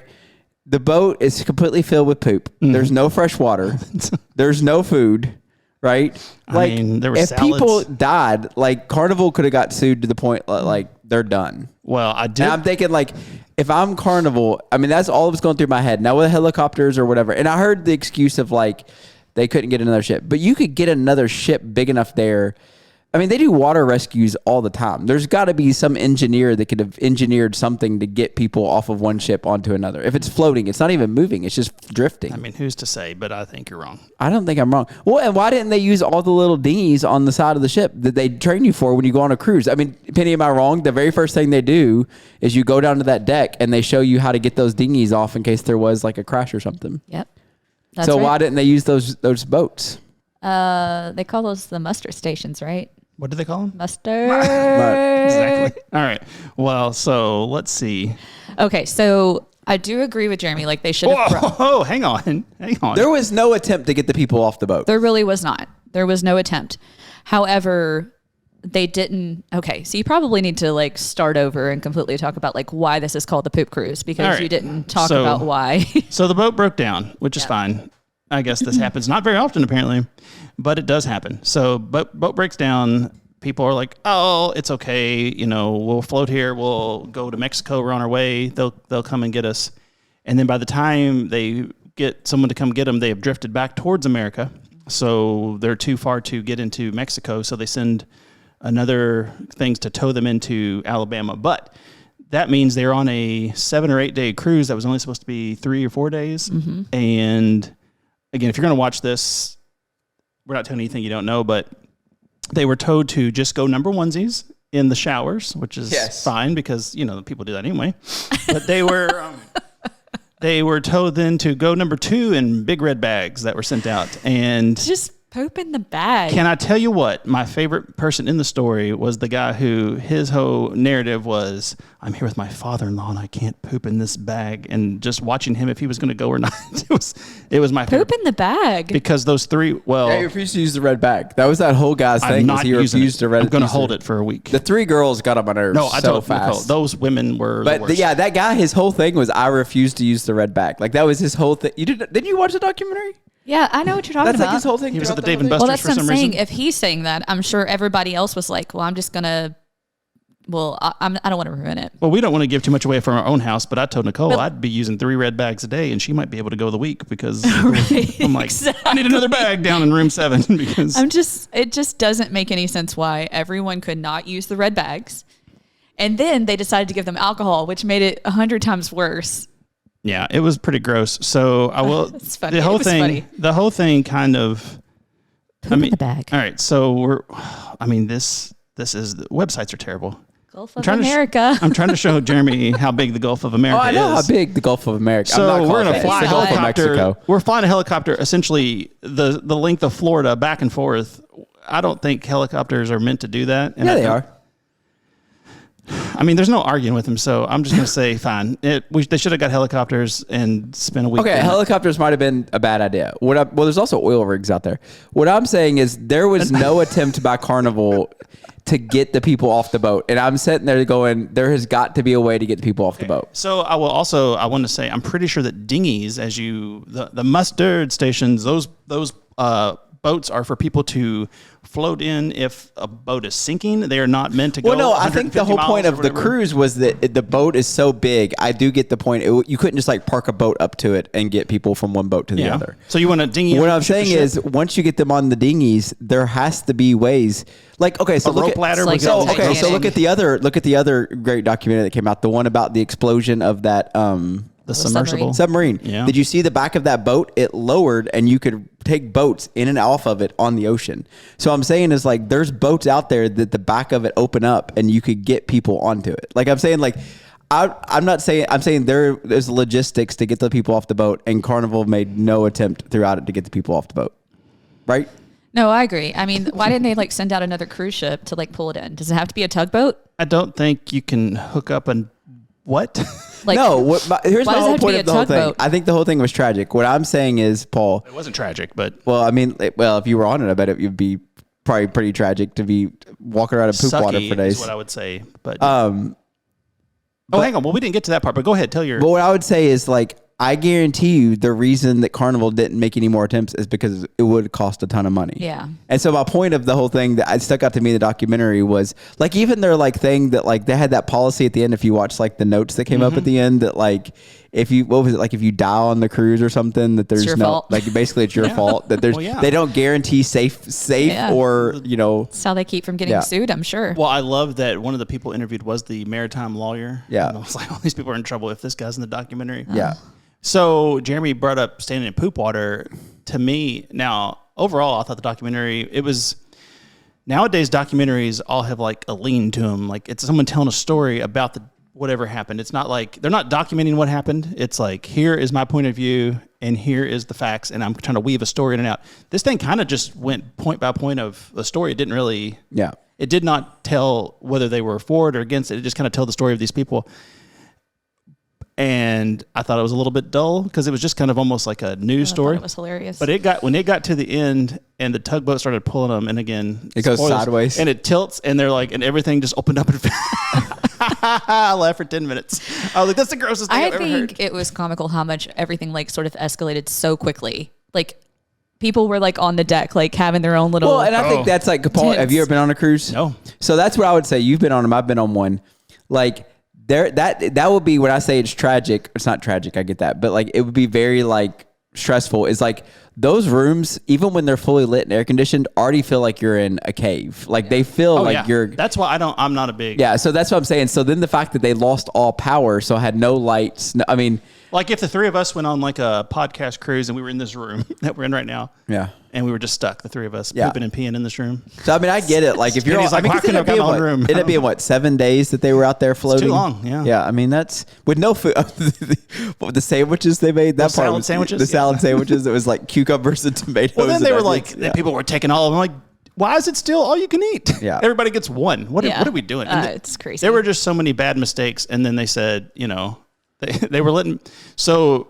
The boat is completely filled with poop. There's no fresh water. There's no food, right? Like, I mean, there were if salads. people died, like, Carnival could have got sued to the point, like, they're done. Well, I did. And I'm thinking, like, if I'm Carnival, I mean, that's all that's going through my head. Now with helicopters or whatever, and I heard the excuse of, like, they couldn't get another ship. But you could get another ship big enough there. I mean, they do water rescues all the time. There's got to be some engineer that could have engineered something to get people off of one ship onto another. If it's floating, it's not even moving. It's just drifting. I mean, who's to say? But I think you're wrong. I don't think I'm wrong. Well, and why didn't they use all the little dinghies on the side of the ship that they train you for when you go on a cruise? I mean, Penny, am I wrong? The very first thing they do is you go down to that deck and they show you how to get those dinghies off in case there was like a crash or something. Yep. That's So right. why didn't they use those boats? They call those the muster stations, right? What do they call them? Muster. Exactly. All right. Well, so let's see. Okay, so I do agree with Jeremy. Like they should have. Oh, hang on. There was no attempt to get the people off the boat. There really was not. There was no attempt. However, they didn't. Okay, so you probably need to like start over and completely talk about like why this is called the Poop Cruise because right. you didn't talk So- about why. So the boat broke down, which is fine. I guess this happens not very often, apparently, but it does happen. So boat breaks down. People are like, "Oh, it's okay. You know, we'll float here. We'll go to Mexico. We're on our way. They'll come and get us." And then by the time they get someone to come get them, they have drifted back towards America. So they're too far to get into Mexico. So they send another things to tow them into Alabama. But that means they're on a 7 or 8 day cruise that was only supposed to be 3 or 4 days. And again, if you're going to watch this, we're not telling you anything you don't know, but they were told to just go number onesies in the showers, which is fine because, you know, people do that anyway. But they were told then to go number 2 in big red bags that were sent out. And Just poop in the bag. can I tell you what? My favorite person in the story was the guy who his whole narrative was, I'm here with my father-in-law and I can't poop in this bag. And just watching him if he was going to go or not, it was my favorite. Poop in the bag. Because those three, well, Yeah, he refused to use the red bag. That was that whole guy's I'm thing. not He using refused it. to red. I'm going to use hold it for a week. The 3 girls got on my nerves. No, I so told Nicole, fast. those women were the But worst. yeah, that guy, his whole thing was I refused to use the red bag. Like that was his whole thing. Didn't you watch the documentary? Yeah, I know what you're talking That's about. like his whole thing. He was at the throughout Dave and whole Buster's Well, that's for what I'm some saying. reason. If he's saying that, I'm sure everybody else was like, well, I'm just going to, well, I don't want to ruin it. Well, we don't want to give too much away from our own house, but I told Nicole But- I'd be using 3 red bags a day and she might be able to go the week because Right, I'm like, I need another bag down in room 7 because it just doesn't make any sense why everyone could not use the red bags. And then they decided to give them alcohol, which made it 100 times worse. yeah, it was pretty gross. So I will, It's funny. the whole It was thing, funny. the whole thing kind of, Poop in the bag. all right. So this is, the websites are terrible. Gulf of trying to America. I'm trying to show Jeremy how big the Gulf of America Oh, I know is. how big the Gulf of America. I'm So not we're calling gonna it. fly a It's the Gulf of helicopter. Mexico. We're flying a helicopter essentially the length of Florida back and forth. I don't think helicopters are meant to do that. And Yeah, I they think- are. I mean, there's no arguing with him, so I'm just gonna say fine. They should have got helicopters and spent a week. Okay, doing it. helicopters might have been a bad idea. Well, there's also oil rigs out there. What I'm saying is there was no attempt by Carnival to get the people off the boat. And I'm sitting there going, there has got to be a way to get the people off the boat. So I want to say I'm pretty sure that dinghies, the mustard stations, those boats are for people to float in if a boat is sinking. They are not meant to go. Well, no, I think the 150 whole miles point or of the whatever. cruise was that the boat is so big. I do get the point. You couldn't just like park a boat up to it and get people from one boat to the Yeah. other. So you want a dinghy? What I'm ship to saying ship? is, once you get them on the dinghies, there has to be ways. Like, okay, so A look rope at ladder It's like was so- on okay, so Titanic. look at the other great documentary that came out, the one about the explosion of that the submersible. submarine. Yeah. Did you see the back of that boat? It lowered, and you could take boats in and off of it on the ocean. So I'm saying is like there's boats out there that the back of it open up, and you could get people onto it. Like I'm saying, like I'm saying there's logistics to get the people off the boat, and Carnival made no attempt throughout it to get the people off the boat. Right? No, I agree. I mean, why didn't they like send out another cruise ship to like pull it in? Does it have to be a tugboat? I don't think you can hook up and what? Like, No, here's why my does it whole have to point be of a the whole thing. tugboat? I think the whole thing was tragic. What I'm saying is, Paul, It wasn't tragic, but well, I mean, if you were on it, I bet it would be probably pretty tragic to be walking around in poop water sucky for days. is what I would say. But Um, hang on. Well, we didn't get to that part, but go ahead. Tell your. But what I would say is like, I guarantee you the reason that Carnival didn't make any more attempts is because it would cost a ton of money. Yeah. And so my point of the whole thing that stuck out to me in the documentary was like, even their like thing that like they had that policy at the end. If you watch like the notes that came up at the end, that like if you if you die on the cruise or something, that there's your no fault. like basically it's your fault, that there's Well, yeah. they don't guarantee safe Yeah. or That's how they keep from getting Yeah. sued, I'm sure. Well, I love that one of the people interviewed was the maritime lawyer. Yeah. And I was like, all these people are in trouble if this guy's in the documentary. yeah. So Jeremy brought up standing in poop water. To me, now overall, I thought the documentary, it was, nowadays documentaries all have like a lean to them. Like it's someone telling a story about the whatever happened. It's not like, they're not documenting what happened. It's like, here is my point of view and here is the facts. And I'm trying to weave a story in and out. This thing kind of just went point by point of the story. It didn't really, Yeah. it did not tell whether they were for it or against it. It just kind of told the story of these people. And I thought it was a little bit dull because it was just kind of almost like a news story. It was hilarious. But when it got to the end and the tugboat started pulling them, and again, It goes sideways. and it tilts, and they're like, and everything just opened up. And I laughed for 10 minutes. I was like, that's the grossest thing I've ever heard. it was comical how much everything like sort of escalated so quickly. Like people were like on the deck, like having their own little. Well, and I think that's like, Paul, have you ever been on a cruise? No. So that's what I would say. You've been on them. I've been on one. Like that would be when I say it's tragic. It's not tragic. I get that. But like, it would be very like stressful. Is like those rooms, even when they're fully lit and air conditioned, already feel like you're in a cave. Like they feel like you're. That's why I'm not a big. Yeah. So that's what I'm saying. So then the fact that they lost all power, so had no lights. I mean, like if the three of us went on like a podcast cruise and we were in this room that we're in right now. Yeah. And we were just stuck, the three of us, Yeah. pooping and peeing in this room. So I mean, I get it. Like if you're, Kenny's like, why couldn't I have got my own room? It'd be what 7 days that they were out there floating. too long, yeah. Yeah, I mean that's with no food. What, the sandwiches they made, that part salad was, sandwiches? the Yeah. salad sandwiches. It was like cucumbers and tomatoes. Well, then and they were onions. like, and people were taking all of them. Like, why is it still all you can eat? Yeah. Everybody gets one. What Yeah. are we doing? And It's crazy. There were just so many bad mistakes. And then they said, they were letting, so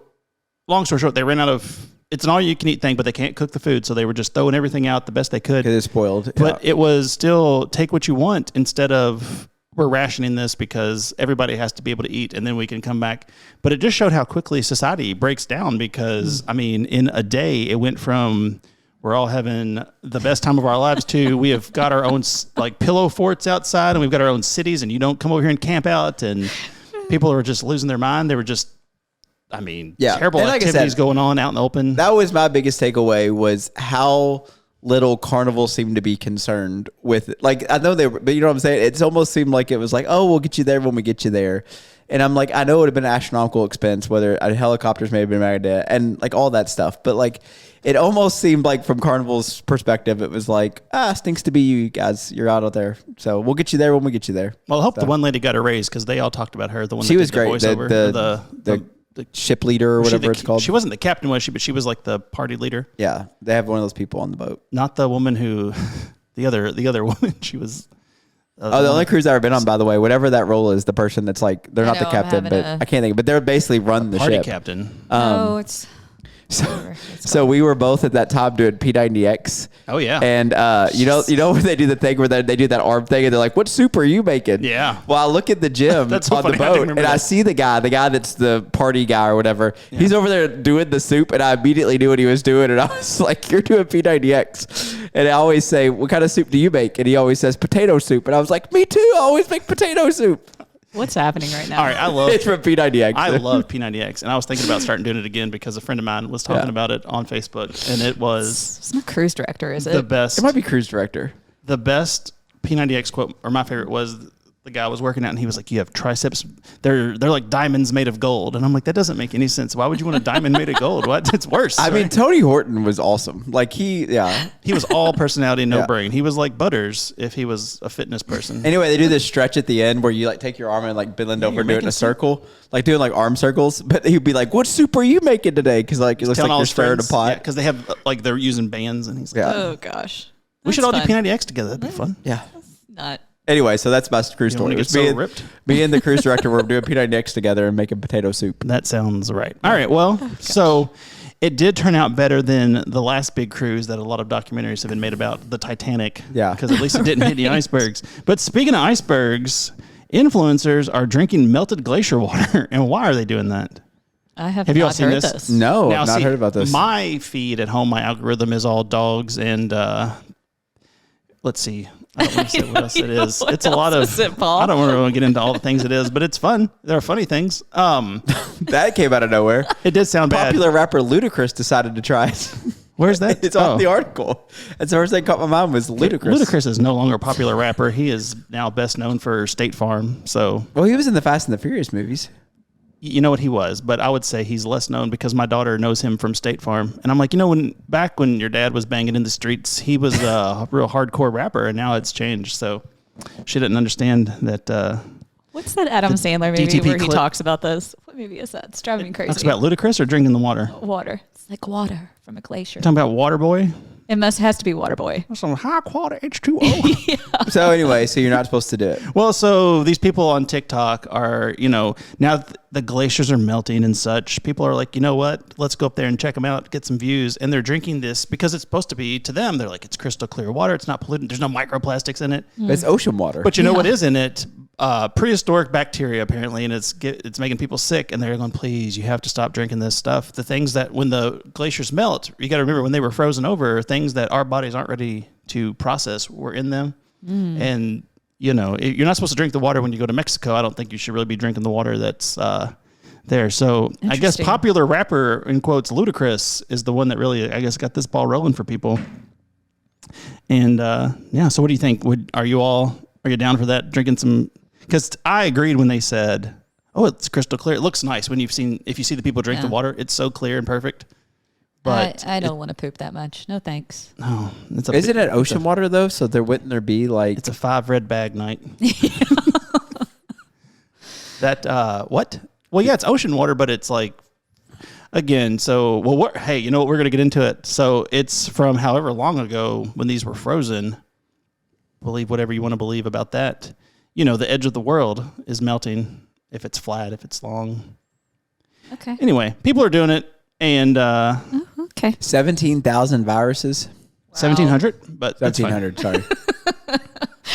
long story short, they ran out of, it's an all you can eat thing, but they can't cook the food. So they were just throwing everything out the best they could. 'Cause it's spoiled. But Yeah. it was still take what you want instead of we're rationing this because everybody has to be able to eat and then we can come back. But it just showed how quickly society breaks down because, I mean, in a day, it went from we're all having the best time of our lives to we have got our own like pillow forts outside and we've got our own cities and you don't come over here and camp out and people are just losing their mind. They were just, I mean, terrible And like I activities said, going on out in the open. That was my biggest takeaway was how little Carnival seemed to be concerned with it. Like I know they were, but you know what I'm saying? It's almost seemed like it was like, oh, we'll get you there when we get you there. And I'm like, I know it would have been an astronomical expense, whether helicopters may have been made and like all that stuff. But like, it almost seemed like from Carnival's perspective, it was like, stinks to be you guys. You're out there. So we'll get you there when we get you there. Well, I hope the one lady got a raise because they all talked about her. The one She that was did the great. voiceover. The ship leader or whatever it's called. She wasn't the captain, was she? But she was like the party leader. Yeah, they have one of those people on the boat. Not the woman who, the other woman. She was. The only cruise I've ever been on, by the way, whatever that role is, the person that's like, they're not the know, I'm captain, having but I can't think. But they're basically run the party ship. captain. No, it's. So we were both at that time doing P90X. Oh yeah. And you know when they do the thing where they do that arm thing and they're like, "What soup are you making?" Yeah. Well, I look at the gym That's so on funny. the I didn't boat remember and I that. see the guy that's the party guy or whatever. Yeah. He's over there doing the soup, and I immediately knew what he was doing, and I was like, "You're doing P90X." And I always say, "What kind of soup do you make?" And he always says, "Potato soup." And I was like, "Me too. I always make potato soup." What's happening right now? All right, I love It's from P90X. I love P90X, and I was thinking about starting doing it again because a friend of mine was talking about it on Facebook, and it was It's not cruise director, is it? the best. It might be cruise director. The best P90X quote, or my favorite, was the guy was working out, and he was like, "You have triceps. They're like diamonds made of gold." And I'm like, that doesn't make any sense. Why would you want a diamond made of gold? What? It's worse. I mean, Tony Horton was awesome. Like he was all personality, no Yeah. brain. He was like Butters if he was a fitness person. Anyway, they do this stretch at the end where you like take your arm and like bend over and do it in a circle, like doing like arm circles. But he'd be like, "What soup are you making today?" Because like it looks like you're stirring a pot. because they have like they're using bands, and he's like, Oh gosh. "We should all do P90X together. That'd be fun." Yeah. Not. Anyway, so that's my cruise You don't wanna story. get It was so ripped? me and the cruise director were doing P90X together and making potato soup. That sounds right. All right. Well, so it did turn out better than the last big cruise that a lot of documentaries have been made about, the Titanic. Yeah. Because at least it didn't hit any icebergs. But speaking of icebergs, influencers are drinking melted glacier water. And why are they doing that? Have you all not seen heard this? this. No, Now, I've not see, heard about this. My feed at home, my algorithm is all dogs and let's see. I don't want to say what else it is. What It's a lot of. else is it, Paul? I don't want to get into all the things it is, but it's fun. There are funny things. That came out of nowhere. It did sound bad. Popular rapper Ludacris decided to try it. Where's that? It's on the article. That's the first thing that caught my mind was Ludacris. Ludacris is no longer a popular rapper. He is now best known for State Farm. So Well, he was in the Fast and the Furious movies. you know what he was, but I would say he's less known because my daughter knows him from State Farm. And I'm like, back when your dad was banging in the streets, he was a real hardcore rapper, and now it's changed. So she didn't understand that. What's that Adam Sandler movie DTP where he clip. talks about this? What movie is that? It's driving me crazy. Talks about Ludacris or drinking the water. water. It's like water from a glacier. Talking about Waterboy. It has to be Waterboy. Some high quality H2O. So anyway, so you're not supposed to do it. Well, so these people on TikTok are, now the glaciers are melting and such. People are like, you know what? Let's go up there and check them out, get some views. And they're drinking this because it's supposed to be, to them, they're like, it's crystal clear water. It's not polluted. There's no microplastics in it. It's ocean water. But you know what is in it? Prehistoric bacteria, apparently, and it's making people sick. And they're going, please, you have to stop drinking this stuff. The things that when the glaciers melt, you got to remember when they were frozen over, things that our bodies aren't ready to process were in them. And you're not supposed to drink the water when you go to Mexico. I don't think you should really be drinking the water that's there. So I guess popular rapper, in quotes, Ludacris is the one that really, I guess, got this ball rolling for people. And so what do you think? Are you down for that? Drinking some? Because I agreed when they said, "Oh, it's crystal clear. It looks nice when if you see the people drink the water, it's so clear and perfect." But I don't want to poop that much. No thanks. no, Isn't it ocean water though? So wouldn't there be like It's a 5 red bag night. That what? Well, yeah, it's ocean water, but it's like again. So hey, you know what? We're gonna get into it. So it's from however long ago when these were frozen. Believe whatever you want to believe about that. The edge of the world is melting. If it's flat, if it's long. Okay. Anyway, people are doing it, and Okay. 17,000 viruses? 1,700, but that's fine. 1,700, sorry.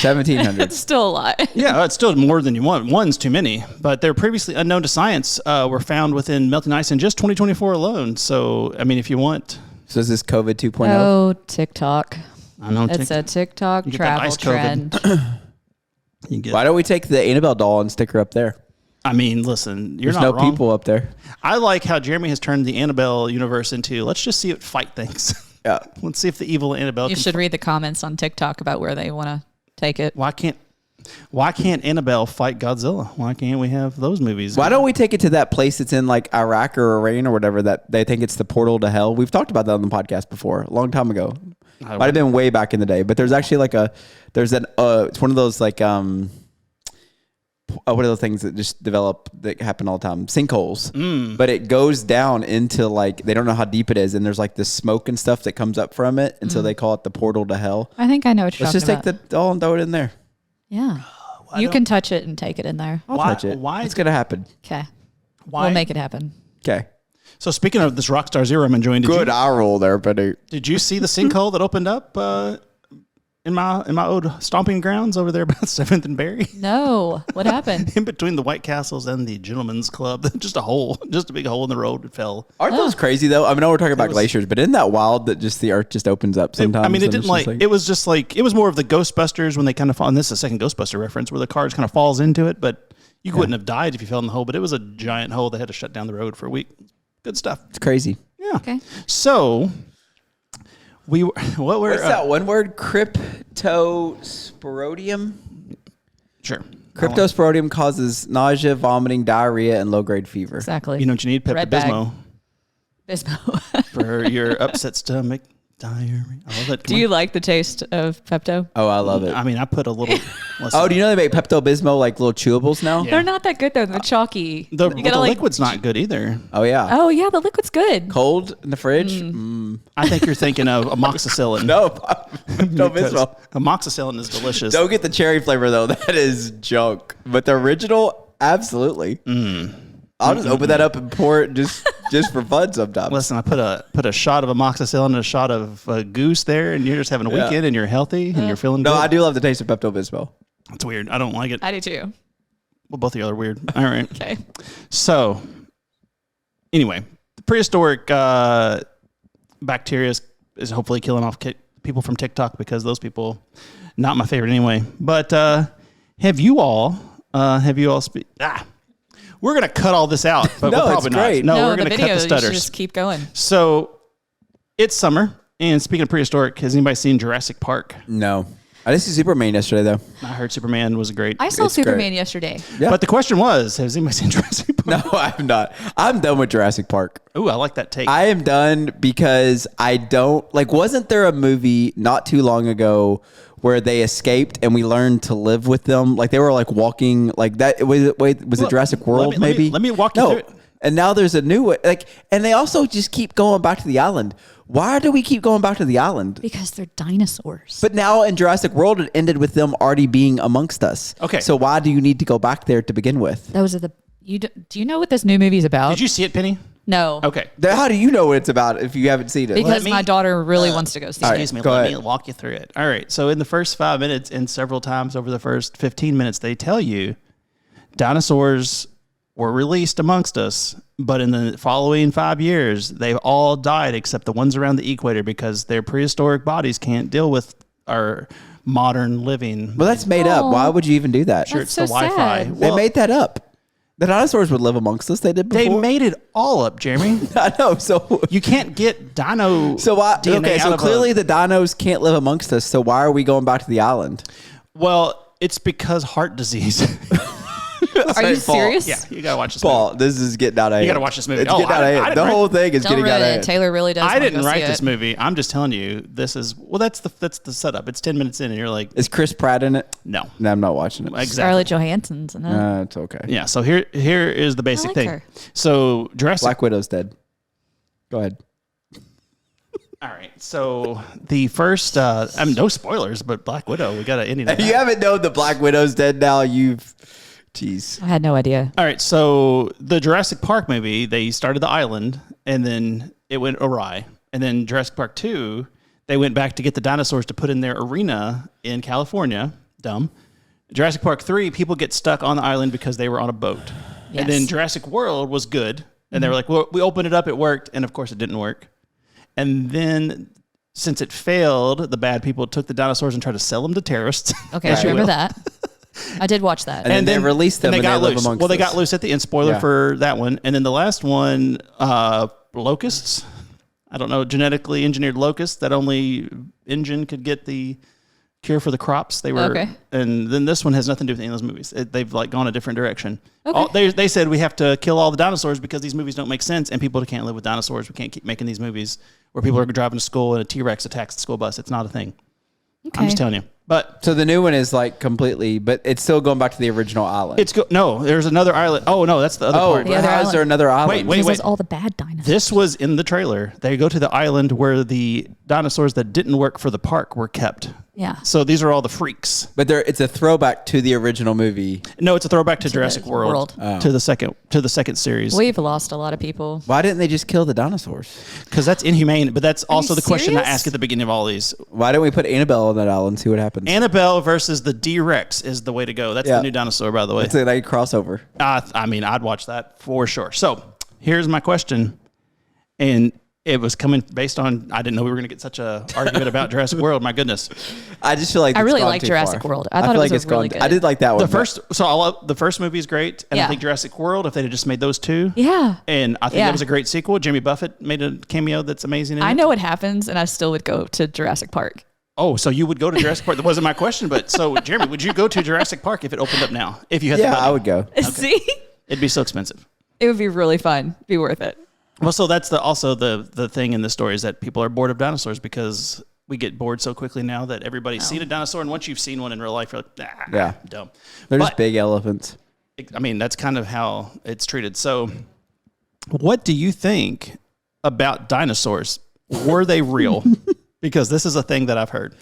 1,700. It's still a lot. Yeah, it's still more than you want. One's too many, but they're previously unknown to science. Were found within melting ice in just 2024 alone. So, I mean, if you want, So is this COVID 2.0? Oh, TikTok. I know It's a TikTok You get that travel ice COVID. trend. you get. Why don't we take the Annabelle doll and stick her up there? I mean, listen, you're There's not no wrong. people up there. I like how Jeremy has turned the Annabelle universe into let's just see it fight things. Yeah. Let's see if the evil Annabelle. You can should read the comments on TikTok about where they want to take it. Why can't Annabelle fight Godzilla? Why can't we have those movies? Why don't we take it to that place that's in like Iraq or Iran or whatever that they think it's the portal to hell? We've talked about that on the podcast before, a long time ago. Might have been way back in the day, but there's actually like it's one of those like what are those things that just develop that happen all the time? Sinkholes. But it goes down into like they don't know how deep it is, and there's like this smoke and stuff that comes up from it, and so they call it the portal to hell. I think I know what you're Let's just talking take about. the doll and throw it in there. Yeah. You can touch it and take it in there. I'll touch it. Why? It's gonna happen. Okay. Why? We'll make it happen. Okay. So speaking of this Rockstar Zero I'm enjoying, Good eye roll there, buddy. Did you see the sinkhole that opened up in my old stomping grounds over there about 7th and Berry? No. What happened? In between the White Castles and the Gentlemen's Club, just a big hole in the road. It fell. Aren't those crazy though? I know we're talking about glaciers, but isn't that wild that just the earth just opens up sometimes? It was more of the Ghostbusters when they kind of fall. And this is a second Ghostbuster reference where the car just kind of falls into it, but you wouldn't have died if you fell in the hole. But it was a giant hole. They had to shut down the road for a week. Good stuff. It's crazy. Yeah. Okay. So What's that one word? Cryptosporidium? Sure. Cryptosporidium causes nausea, vomiting, diarrhea, and low-grade fever. Exactly. You know what you need? Red bag. Pepto-Bismol Bismo. for your upset stomach. Diarrhea. I love it. Do you like the taste of Pepto? Oh, I love it. I mean, I put a little. Oh, do you know they make Pepto-Bismol like little chewables now? Yeah. They're not that good though. They're chalky. The You gotta, liquid's not good either. Oh, yeah. Oh yeah, the liquid's good. Cold in the fridge? I think you're thinking of amoxicillin. No, Because Pepto-Bismol. amoxicillin is delicious. Don't get the cherry flavor, though. That is junk. But the original, absolutely. I'll just open that up and pour it just for fun sometimes. Listen, I put a shot of amoxicillin and a shot of goose there, and you're just having a Yeah. weekend, and you're healthy, and you're feeling No, good. I do love the taste of Pepto-Bismol. It's weird. I don't like it. I do too. Well, both of you are weird. All right. Okay. So, anyway, the prehistoric bacteria is hopefully killing off people from TikTok because those people, not my favorite anyway. But have you all we're going to cut all this out, but No, we're it's probably great. not. No, No, we're the going to video. cut the You should stutters. just keep going. So, it's summer. And speaking of prehistoric, has anybody seen Jurassic Park? No. I did see Superman yesterday, though. I heard Superman was great. I saw It's great. Superman yesterday. Yeah. But the question was, has anybody seen Jurassic Park? No, I'm not. I'm done with Jurassic Park. Ooh, I like that take. I am done because I don't like. Wasn't there a movie not too long ago where they escaped and we learned to live with them? Like they were like walking like that. Was it Jurassic World? Maybe. Let me walk you through it. And now there's a new one. Like, and they also just keep going back to the island. Why do we keep going back to the island? Because they're dinosaurs. But now in Jurassic World, it ended with them already being amongst us. Okay. So why do you need to go back there to begin with? Those are the. Do you know what this new movie's about? Did you see it, Penny? No. Okay. How do you know what it's about if you haven't seen it? Because me- my daughter really wants to go see all it. right. Excuse me. Go Let ahead. me walk you through it. All right. So in the first 5 minutes and several times over the first 15 minutes, they tell you dinosaurs were released amongst us, but in the following 5 years, they've all died except the ones around the equator because their prehistoric bodies can't deal with our modern living. Well, that's made up. Why would you even do that? Sure, That's it's the so Wi-Fi. sad. They made that up. The dinosaurs would live amongst us. They did They before. made it all up, Jeremy. I know. So You can't get dino why? DNA Okay. out So of clearly the dinos can't live amongst us. So why are we going back to the island? Well, it's because heart disease. Are you Paul. serious? Yeah, you gotta watch this movie. Paul, this is getting out of hand. gotta watch this movie. It's Oh, getting out of I hand. didn't The write- whole thing is Don't getting ruin out of it. hand. Taylor really does. I wanna didn't go write see this it. movie. I'm just telling you, this is that's the setup. It's 10 minutes in, and you're like, Is Chris Pratt in it? no, No, I'm not watching it. exactly. Scarlett Johansson's in it. It's okay. Yeah. So here is the basic like thing. her. So Jurassic. Black Widow's dead. Go ahead. All right. So the first, no spoilers, but Black Widow. We got to end it. If you haven't known the Black Widow's dead now, jeez. I had no idea. All right. So the Jurassic Park movie, they started the island, and then it went awry. And then Jurassic Park 2, they went back to get the dinosaurs to put in their arena in California. Dumb. Jurassic Park 3, people get stuck on the island because they were on a boat. Yes. And then Jurassic World was good. And they were like, well, we opened it up, it worked. And of course, it didn't work. And then since it failed, the bad people took the dinosaurs and tried to sell them to terrorists. Okay, As I you remember will. that. I did watch that. And then they released them and they got live loose. amongst Well, they us. got loose at the end. Spoiler Yeah. for that one. And then the last one, locusts. I don't know, genetically engineered locusts that only engine could get the cure for the crops. They were, Okay. and then this one has nothing to do with any of those movies. They've like gone a different direction. Okay. They said we have to kill all the dinosaurs because these movies don't make sense and people can't live with dinosaurs. We can't keep making these movies where people are driving to school and a T-Rex attacks the school bus. It's not a thing. I'm just telling you. But So the new one is like completely, but it's still going back to the original island. no, there's another island. Oh no, that's the other part. The other how is island. there another island? Wait. This was all the bad dinosaurs. This was in the trailer. They go to the island where the dinosaurs that didn't work for the park were kept. Yeah. So these are all the freaks. But it's a throwback to the original movie. No, it's a throwback to the Jurassic World, world. to the second series. We've lost a lot of people. Why didn't they just kill the dinosaurs? Because that's inhumane. But that's also you the question I serious? ask at the beginning of all these. Why didn't we put Annabelle on that island and see what happens? Annabelle versus the D-Rex is the way to go. That's Yeah. the new dinosaur, by the way. It's a like crossover. I mean, I'd watch that for sure. So here's my question, and it was coming based on I didn't know we were going to get such a argument about Jurassic World. My goodness, I just feel like I it's really gone like too Jurassic far. World. I thought feel it was it's really gone- good. I did like that one. the first movie is great, and I Yeah. think Jurassic World. If they had just made those two, Yeah. and I think Yeah. that was a great sequel. Jimmy Buffett made a cameo that's amazing. In I it. know what happens, and I still would go to Jurassic Park. Oh, so you would go to Jurassic Park? That wasn't my question, but so Jeremy, would you go to Jurassic Park if it opened up now? If you had the money? I would go. See, It'd be so expensive. it would be really fun. Be worth it. Well, so that's also the thing in the story is that people are bored of dinosaurs because we get bored so quickly now that everybody's seen a dinosaur, and once you've seen one in real life, you're like, dumb. They're just big elephants. I mean, that's kind of how it's treated. So, what do you think about dinosaurs? Were they real? Because this is a thing that I've heard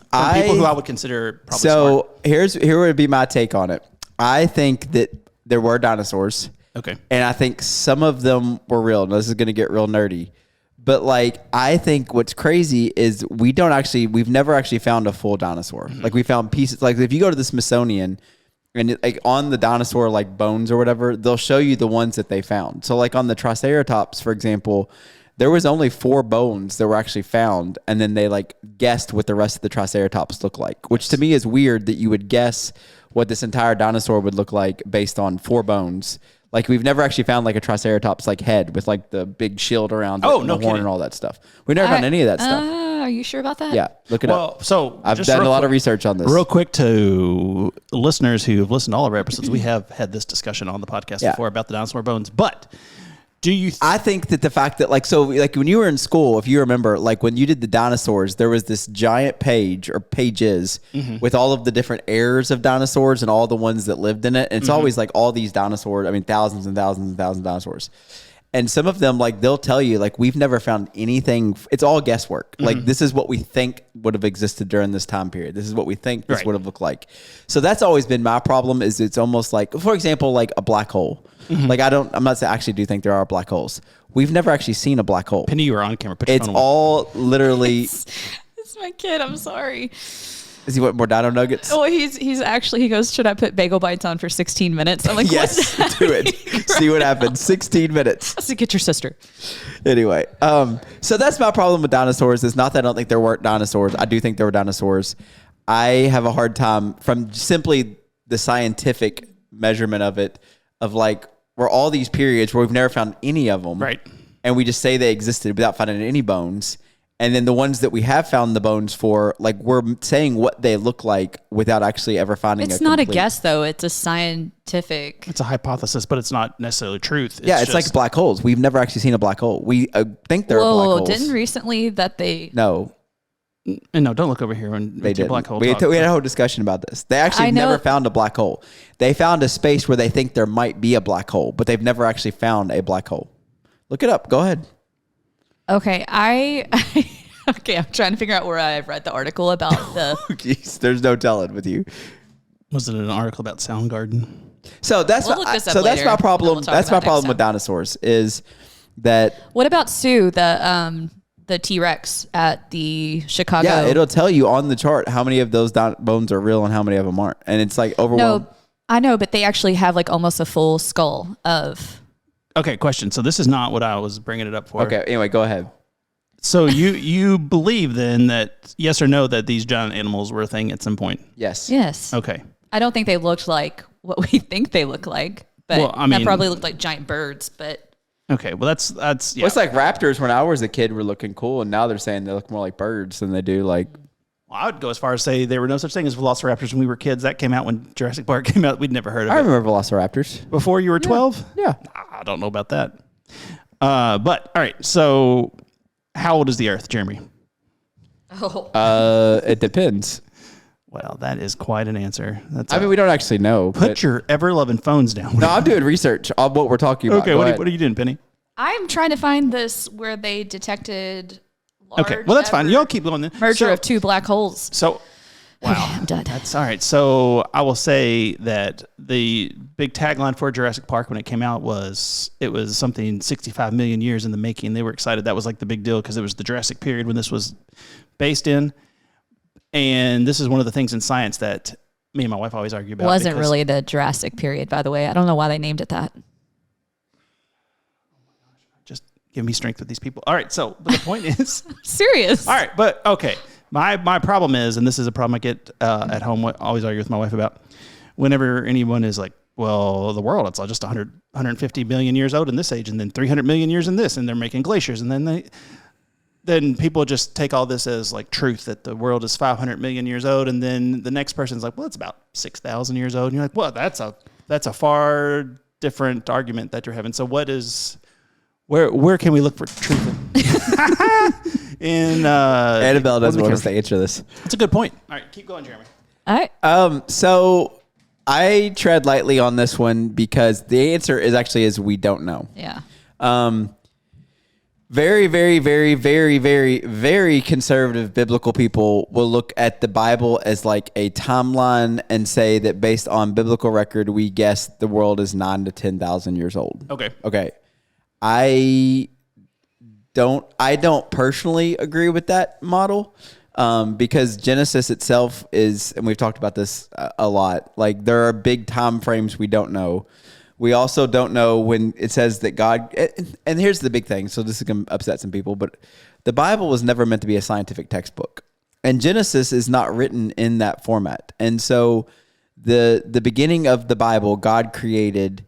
from people who I would consider probably smart. Here would be my take on it. I think that there were dinosaurs. Okay. And I think some of them were real. And this is going to get real nerdy. But like, I think what's crazy is we've never actually found a full dinosaur. Mm-hmm. Like we found pieces. Like if you go to the Smithsonian and like on the dinosaur like bones or whatever, they'll show you the ones that they found. So like on the Triceratops, for example, there was only 4 bones that were actually found, and then they like guessed what the rest of the Triceratops looked like, which to me is weird that you would guess what this entire dinosaur would look like based on 4 bones. Like we've never actually found like a Triceratops like head with like the big shield around it and the horn and all that stuff. We've never found any of that stuff. Are you sure about that? Yeah, look it up. So I've done a lot of research on this. Real quick to listeners who have listened to all of our episodes, we have had this discussion on the podcast before about the dinosaur bones, but do you I think that the fact that like when you were in school, if you remember, like when you did the dinosaurs, there was this giant page or pages with all of the different eras of dinosaurs and all the ones that lived in it. And it's always like all these dinosaurs, I mean, thousands and thousands and thousands of dinosaurs. And some of them, like they'll tell you, like we've never found anything. It's all guesswork. Like this is what we think would have existed during this time period. This is what we think this would have looked like. So that's always been my problem. Is it's almost like, for example, like a black hole. Like I'm not saying I actually do think there are black holes. We've never actually seen a black hole. Penny, you were on camera. Put your It's phone all literally. It's my kid. I'm sorry. Is he what, more Dino Nuggets? Oh, he goes, should I put bagel bites on for 16 minutes? I'm like, yes, do it. See what happens. 16 minutes. I said, get your sister. Anyway, so that's my problem with dinosaurs. It's not that I don't think there weren't dinosaurs. I do think there were dinosaurs. I have a hard time from simply the scientific measurement of it, of like, where all these periods where we've never found any of them. Right. And we just say they existed without finding any bones. And then the ones that we have found the bones for, like we're saying what they look like without actually ever finding. It's not a guess though. It's a scientific. It's a hypothesis, but it's not necessarily truth. It's like black holes. We've never actually seen a black hole. We think there are black holes. Didn't recently that they? No. And no, don't look over here when they did. Black hole we had a whole discussion about this. They actually never found a black hole. They found a space where they think there might be a black hole, but they've never actually found a black hole. Look it up. Go ahead. Okay, okay, I'm trying to figure out where I've read the article about the. Jeez, there's no telling with you. Was it an article about Soundgarden? So that's that's my problem. That's my problem with dinosaurs is that. What about Sue, the T-Rex at the Chicago? Yeah, it'll tell you on the chart how many of those bones are real and how many of them aren't, and it's like overwhelming. No, I know, but they actually have like almost a full skull of. Okay, question. So this is not what I was bringing it up for. Okay, anyway, go ahead. So you believe then that yes or no that these giant animals were a thing at some point? Yes. Yes. Okay. I don't think they looked like what we think they look like, but that probably looked like giant birds. But okay, well that's yeah. Well, it's like raptors when I was a kid were looking cool, and now they're saying they look more like birds than they do like. Well, I would go as far as say there were no such thing as velociraptors when we were kids. That came out when Jurassic Park came out. We'd never heard of it. I remember velociraptors. Before you were 12? Yeah. I don't know about that. But all right, so how old is the Earth, Jeremy? It depends. Well, that is quite an answer. We don't actually know. Put your ever-loving phones down. No, I'm doing research on what we're talking about. Okay, what are you doing, Penny? I'm trying to find this where they detected large. Okay, well, that's fine. Y'all keep going then. Merger of 2 black holes. So, wow. Okay, I'm done. That's all right. So I will say that the big tagline for Jurassic Park when it came out was something 65 million years in the making. They were excited. That was like the big deal because it was the Jurassic period when this was based in. And this is one of the things in science that me and my wife always argue about. Wasn't really the Jurassic period, by the way. I don't know why they named it that. Just give me strength with these people. All right. So but the point is. Serious. All right. But okay. My problem is, and this is a problem I get at home, I always argue with my wife about, whenever anyone is like, well, the world, it's just 150 million years old in this age, and then 300 million years in this, and they're making glaciers, and then then people just take all this as like truth that the world is 500 million years old, and then the next person's like, well, it's about 6,000 years old, and you're like, well, that's a far different argument that you're having. So where can we look for truth? Annabelle doesn't want us to answer this. That's a good point. All right, keep going, Jeremy. All right. So I tread lightly on this one because the answer is we don't know. Yeah. Very, very, very, very, very, very conservative biblical people will look at the Bible as like a timeline and say that based on biblical record, we guess the world is 9,000 to 10,000 years old. Okay. I don't personally agree with that model. Because Genesis itself is, and we've talked about this a lot, like there are big time frames we don't know. We also don't know when it says that God, and here's the big thing, so this is going to upset some people, but the Bible was never meant to be a scientific textbook. And Genesis is not written in that format. And so the beginning of the Bible, God created,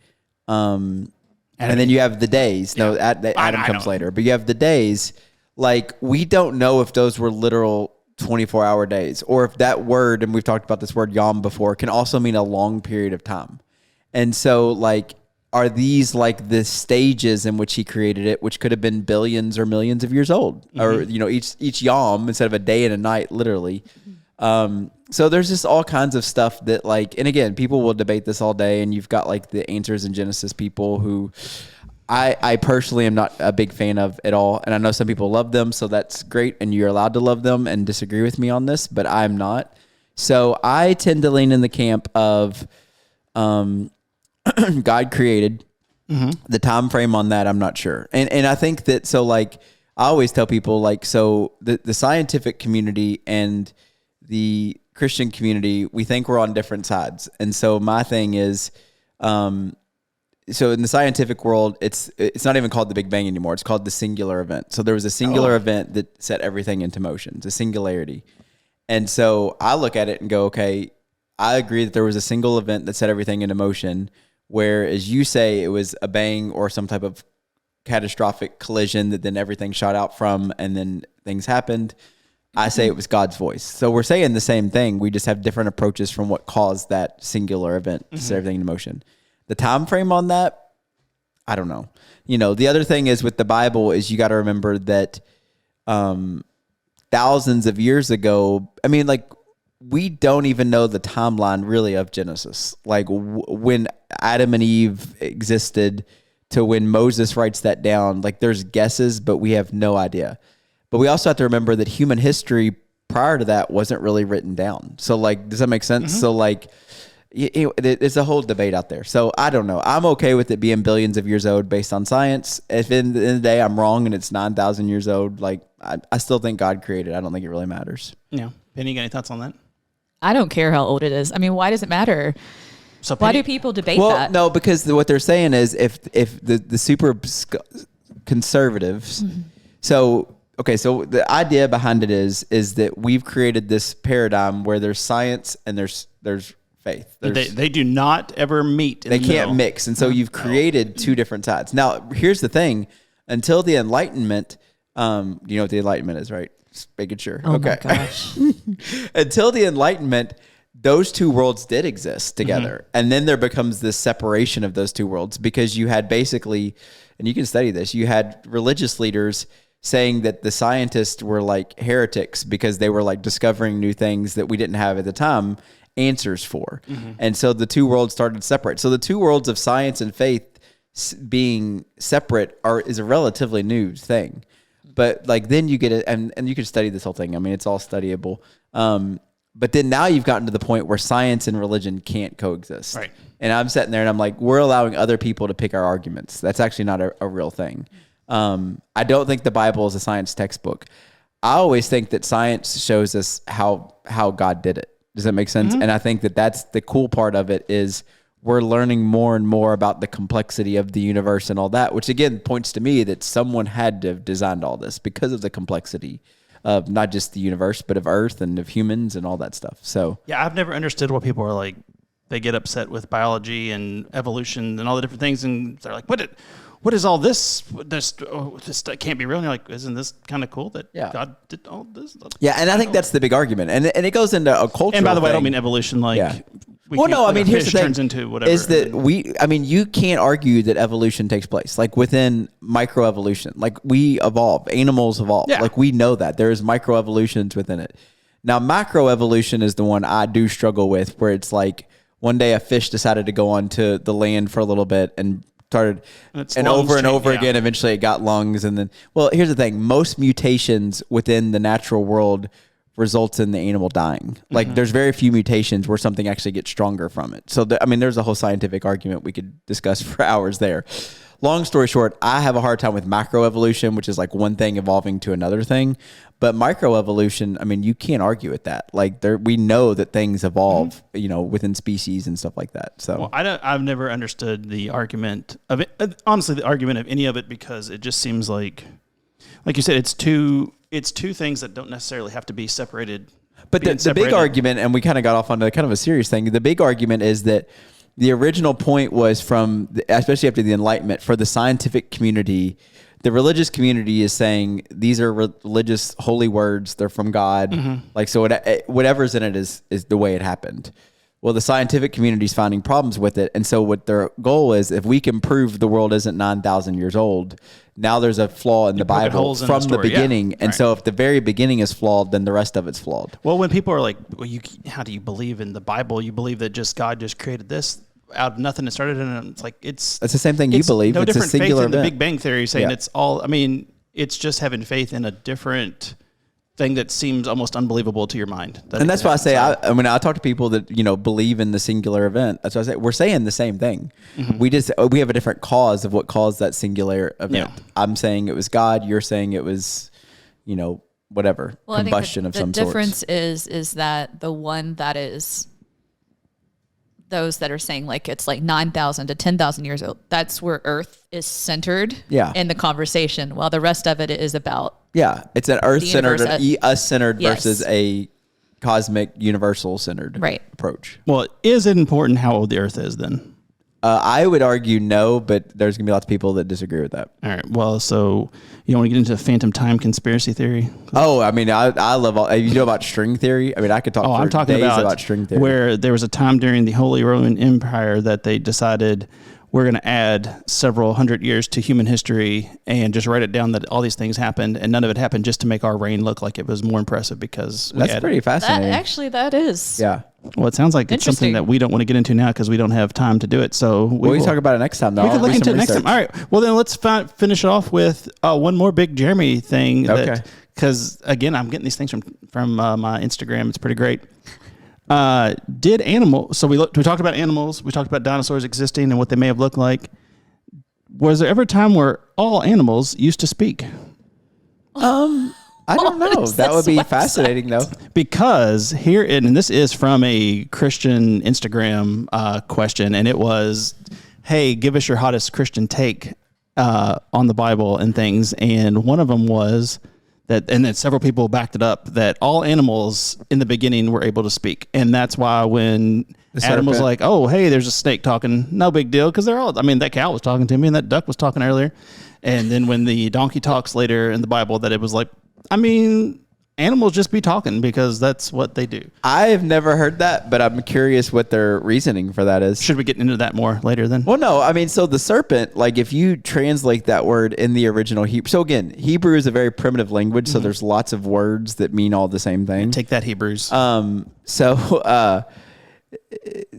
and then you have the days. Yeah. No, Adam comes later, but you have the days. Like, we don't know if those were literal 24-hour days, or if that word, and we've talked about this word yom before, can also mean a long period of time. And so, like, are these like the stages in which he created it, which could have been billions or millions of years old, or each yom instead of a day and a night, literally. So there's just all kinds of stuff that, like, and again, people will debate this all day, and you've got like the Answers in Genesis people who I personally am not a big fan of at all. And I know some people love them, so that's great. And you're allowed to love them and disagree with me on this, but I'm not. So I tend to lean in the camp of God created. The time frame on that, I'm not sure. And I think that, so like, I always tell people, like, so the scientific community and the Christian community, we think we're on different sides. And so my thing is, so in the scientific world, it's not even called the Big Bang anymore. It's called the singular event. So there was a singular event that set everything into motion. It's a singularity. And so I look at it and go, okay, I agree that there was a single event that set everything into motion, whereas you say it was a bang or some type of catastrophic collision that then everything shot out from, and then things happened. I say it was God's voice. So we're saying the same thing. We just have different approaches from what caused that singular event to set everything into motion. The time frame on that, I don't know. You know, the other thing is with the Bible is you got to remember that thousands of years ago, I mean, like, we don't even know the timeline really of Genesis. Like when Adam and Eve existed to when Moses writes that down, like there's guesses, but we have no idea. But we also have to remember that human history prior to that wasn't really written down. So like, does that make sense? So like, it's a whole debate out there. So I don't know. I'm okay with it being billions of years old based on science. If in the end of the day I'm wrong and it's 9,000 years old, like I still think God created. I don't think it really matters. Yeah. Penny, you got any thoughts on that? I don't care how old it is. I mean, why does it matter? So why do people debate that? Well, no, because what they're saying is if the super conservatives, so the idea behind it is that we've created this paradigm where there's science and there's faith. They do not ever meet. They can't mix, and so you've created two different sides. Now, here's the thing: until the Enlightenment, you know what the Enlightenment is, right? Just making sure. Oh my gosh! Until the Enlightenment, those two worlds did exist together, and then there becomes this separation of those two worlds because you had basically, and you can study this, you had religious leaders saying that the scientists were like heretics because they were like discovering new things that we didn't have at the time answers for. And so the two worlds started separate. So the two worlds of science and faith being separate is a relatively new thing. But like then you get it, and you can study this whole thing. I mean, it's all studyable. But then now you've gotten to the point where science and religion can't coexist. Right. And I'm sitting there and I'm like, we're allowing other people to pick our arguments. That's actually not a real thing. I don't think the Bible is a science textbook. I always think that science shows us how God did it. Does that make sense? And I think that that's the cool part of it is we're learning more and more about the complexity of the universe and all that, which again points to me that someone had to have designed all this because of the complexity of not just the universe, but of Earth and of humans and all that stuff. So yeah, I've never understood why people are like they get upset with biology and evolution and all the different things, and they're like, what is all this? This can't be real. And you're like, isn't this kind of cool that God did all this? Yeah, and I think that's the big argument, and it goes into a cultural. And by the way, I don't thing. mean evolution like. Yeah. Here's the thing. Turns into whatever. Is that you can't argue that evolution takes place. Like within microevolution, like we evolve, animals evolve. Yeah. Like we know that there's microevolutions within it. Now, macroevolution is the one I do struggle with, where it's like one day a fish decided to go onto the land for a little bit and started, and over again, eventually it got lungs. And then, well, here's the thing. Most mutations within the natural world results in the animal dying. Like there's very few mutations where something actually gets stronger from it. So, there's a whole scientific argument we could discuss for hours there. Long story short, I have a hard time with macroevolution, which is like one thing evolving to another thing. But microevolution, you can't argue with that. Like we know that things evolve, within species and stuff like that. So I've never understood the argument of it. Honestly, the argument of any of it, because it just seems like you said, it's two things that don't necessarily have to be separated. But the big argument, and we kind of got off onto kind of a serious thing. The big argument is that the original point was especially after the Enlightenment, for the scientific community. The religious community is saying these are religious holy words. They're from God. Like, so whatever's in it is the way it happened. Well, the scientific community is finding problems with it. And so what their goal is, if we can prove the world isn't 9,000 years old, now there's a flaw in the Bible from the beginning. Yeah. And so if the very beginning is flawed, then the rest of it's flawed. Well, when people are like, how do you believe in the Bible? You believe that God just created this out of nothing and started it, and it's like it's the same thing you believe. No it's different a singular faith in event. the Big Bang Theory saying it's all. It's just having faith in a different thing that seems almost unbelievable to your mind. And that's why I say I talk to people that believe in the singular event. That's why I say we're saying the same thing. We have a different cause of what caused that singular event. Yeah. I'm saying it was God. You're saying it was, whatever combustion of some sort. The difference is that the one that is. Those that are saying like it's like 9,000 to 10,000 years old, that's where Earth is centered in the conversation, while the rest of it is about it's an Earth-centered, us-centered versus a cosmic, universal-centered approach. Well, is it important how old the Earth is then? I would argue no, but there's going to be lots of people that disagree with that. All right. Well, so you don't want to get into phantom time conspiracy theory? Oh, I love all. You know about string theory? I could talk for days about string theory. Where there was a time during the Holy Roman Empire that they decided we're going to add several hundred years to human history and just write it down that all these things happened, and none of it happened just to make our reign look like it was more impressive because that's pretty fascinating. That is. Yeah. Well, it sounds like it's something that we don't want to get into now because we don't have time to do it. So we can talk about it next time, though. We can look into it next time. All right. Well, then let's finish it off with one more big Jeremy thing. Okay. Because, again, I'm getting these things from my Instagram. It's pretty great. Did animals... So we talked about animals. We talked about dinosaurs existing and what they may have looked like. Was there ever a time where all animals used to speak? I don't know. That would be fascinating, though. Because here, and this is from a Christian Instagram question, and it was, hey, give us your hottest Christian take on the Bible and things. And one of them was that, and then several people backed it up, that all animals in the beginning were able to speak. And that's why when Adam was like, oh, hey, there's a snake talking, no big deal, because they're all, that cow was talking to me, and that duck was talking earlier. And then when the donkey talks later in the Bible, that it was like, animals just be talking because that's what they do. I've never heard that, but I'm curious what their reasoning for that is. Should we get into that more later then? Well, no. So the serpent, like if you translate that word in the original Hebrew. So again, Hebrew is a very primitive language, so there's lots of words that mean all the same thing. Take that, Hebrews. So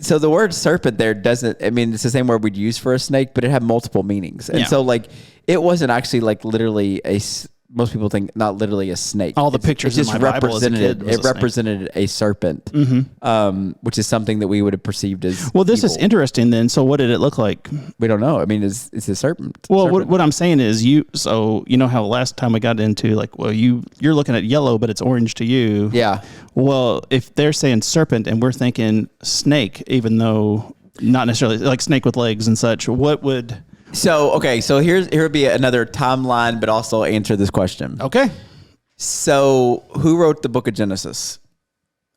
the word serpent there doesn't, it's the same word we'd use for a snake, but it had multiple meanings. And so like, it wasn't actually like literally most people think not literally a snake. All the pictures in my Bible as a kid was represented a serpent, which is something that we would have perceived as Well, this evil. is interesting then. So what did it look like? We don't know. It's a serpent. Well, what I'm saying is you know how last time we got into you're looking at yellow, but it's orange to you. Yeah. Well, if they're saying serpent and we're thinking snake, even though not necessarily like snake with legs and such, what would... So here would be another timeline, but also answer this question. Okay. So who wrote the book of Genesis?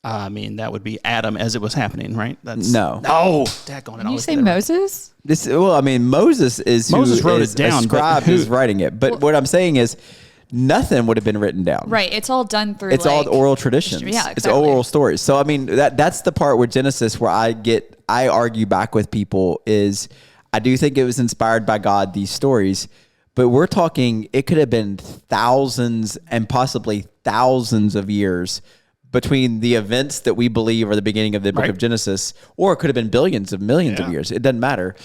I mean, that would be Adam as it was happening, right? That's No. Daggone it. Did you say Moses? Moses is Moses who wrote is it down, a scribe who's writing it. But what I'm saying is nothing would have been written down. Right. It's all done through It's all oral traditions. Yeah, exactly. It's oral stories. So I mean that's the part with Genesis where I argue back with people is I do think it was inspired by God, these stories, but we're talking it could have been thousands and possibly thousands of years between the events that we believe are the beginning of the book of Genesis, or it could have been billions of millions of years. It doesn't matter.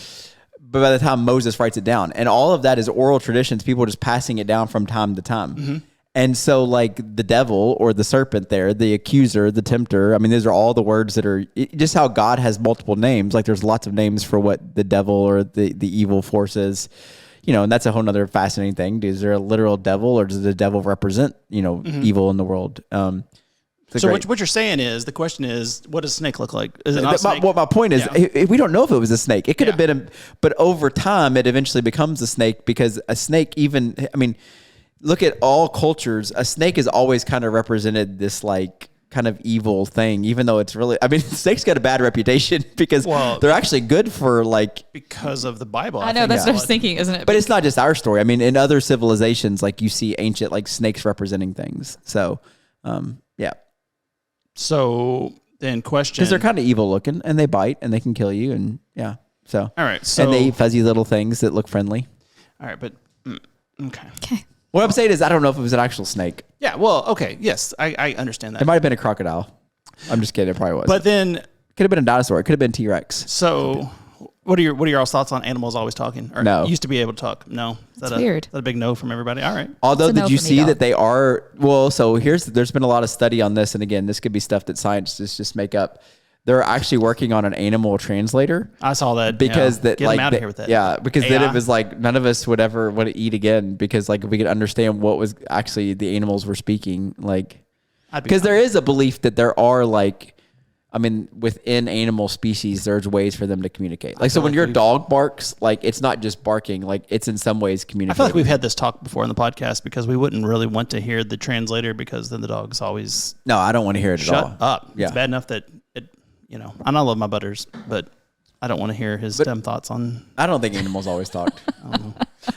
But by the time Moses writes it down, and all of that is oral traditions, people just passing it down from time to time. Mm-hmm. And so like the devil or the serpent there, the accuser, the tempter, I mean, these are all the words that are just how God has multiple names. Like there's lots of names for what the devil or the evil force is. And that's a whole nother fascinating thing. Is there a literal devil, or does the devil represent, evil in the world? So what you're saying is, the question is, what does a snake look like? Is it not a snake? My point is, we don't know if it was a snake. It could have been, but over time, it eventually becomes a snake because a snake look at all cultures. A snake has always kind of represented this like kind of evil thing, even though it's really, snakes got a bad reputation because they're actually good for because of the Bible. I know, that's what I was thinking, isn't it? But it's not just our story. I mean, in other civilizations, like you see ancient like snakes representing things. So, yeah. So then question. Because they're kind of evil looking and they bite and they can kill you and so. All right. So. And they eat fuzzy little things that look friendly. All right. But, okay. Okay. What I'm saying is I don't know if it was an actual snake. Yeah. Well, okay. Yes. I understand that. It might have been a crocodile. I'm just kidding. It probably was. But then. Could have been a dinosaur. It could have been T-Rex. So what are your thoughts on animals always talking? Or no. Used to be able to talk. No. That's weird. Is that a big no from everybody? All right. Although, did you see that they are, so there's been a lot of study on this. And again, this could be stuff that scientists just make up. They're actually working on an animal translator. I saw that. Because get them out of here with that. Yeah, because AI. then it was like none of us would ever want to eat again because like if we could understand what was actually the animals were speaking, like because there is a belief that there are within animal species, there's ways for them to communicate. Like so when your dog barks, like it's not just barking, like it's in some ways communicating. I feel like we've had this talk before in the podcast because we wouldn't really want to hear the translator because then the dog's always no, I don't want to hear it at all. Shut up. Yeah. It's bad enough that it, and I love my butters, but I don't want to hear his dumb thoughts on. I don't think animals always talked.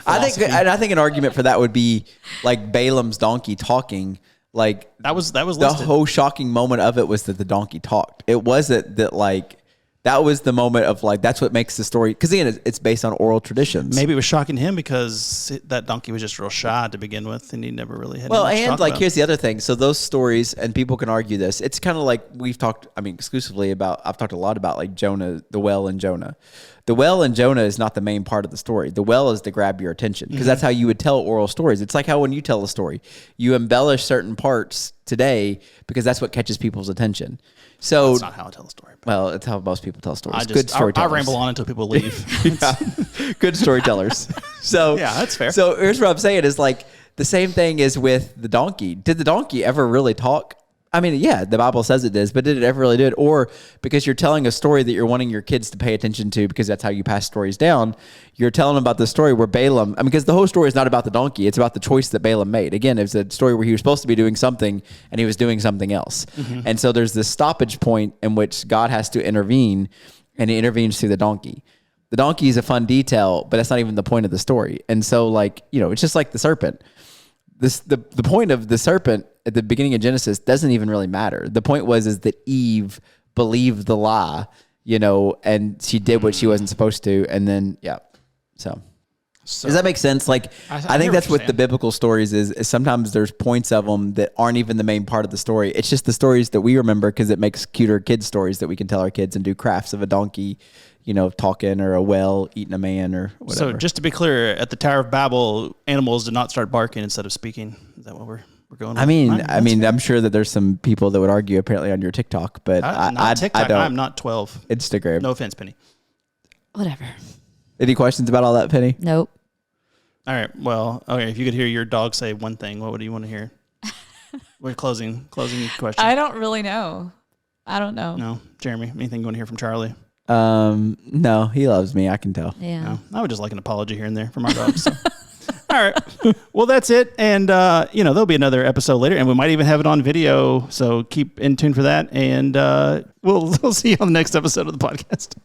I think an argument for that would be like Balaam's donkey talking. Like that was the listed. whole shocking moment of it was that the donkey talked. It wasn't that like that was the moment of like that's what makes the story because again it's based on oral traditions. Maybe it was shocking him because that donkey was just real shy to begin with, and he never really had. Well, much to and talk like about. here's the other thing. So those stories, and people can argue this. It's kind of like we've talked. Exclusively about. I've talked a lot about like Jonah, the well, and Jonah. The well and Jonah is not the main part of the story. The well is to grab your attention because that's how you would tell oral stories. It's like how when you tell a story, you embellish certain parts today because that's what catches people's attention. So that's not how I tell a story. Well, it's how most people tell stories. Good storytellers. I ramble on until people leave. Good storytellers. So yeah, that's fair. So here's what I'm saying is like the same thing is with the donkey. Did the donkey ever really talk? I mean, yeah, the Bible says it does, but did it ever really do it? Or because you're telling a story that you're wanting your kids to pay attention to because that's how you pass stories down, you're telling them about the story where Balaam, because the whole story is not about the donkey, it's about the choice that Balaam made. Again, it's a story where he was supposed to be doing something and he was doing something else. Mm-hmm. And so there's this stoppage point in which God has to intervene, and he intervenes through the donkey. The donkey is a fun detail, but that's not even the point of the story. And so it's just like the serpent. The point of the serpent at the beginning of Genesis doesn't even really matter. The point is that Eve believed the lie, and she did what she wasn't supposed to. And then, So does that make sense? Like, I think that's what the biblical stories is sometimes there's points of them that aren't even the main part of the story. It's just the stories that we remember because it makes cuter kids stories that we can tell our kids and do crafts of a donkey, talking, or a whale eating a man, or whatever. So just to be clear, at the Tower of Babel, animals did not start barking instead of speaking. Is that what we're going with? I'm sure that there's some people that would argue apparently on your TikTok, but I don't. I'm not 12. Instagram. No offense, Penny. Whatever. Any questions about all that, Penny? Nope. All right. Well, okay. If you could hear your dog say one thing, what would you want to hear? We're closing question. I don't really know. I don't know. No, Jeremy. Anything you want to hear from Charlie? No, he loves me. I can tell. Yeah. No, I would just like an apology here and there from our dogs. So. All right. Well, that's it. And, there'll be another episode later, and we might even have it on video. So keep in tune for that. And we'll see you on the next episode of the podcast.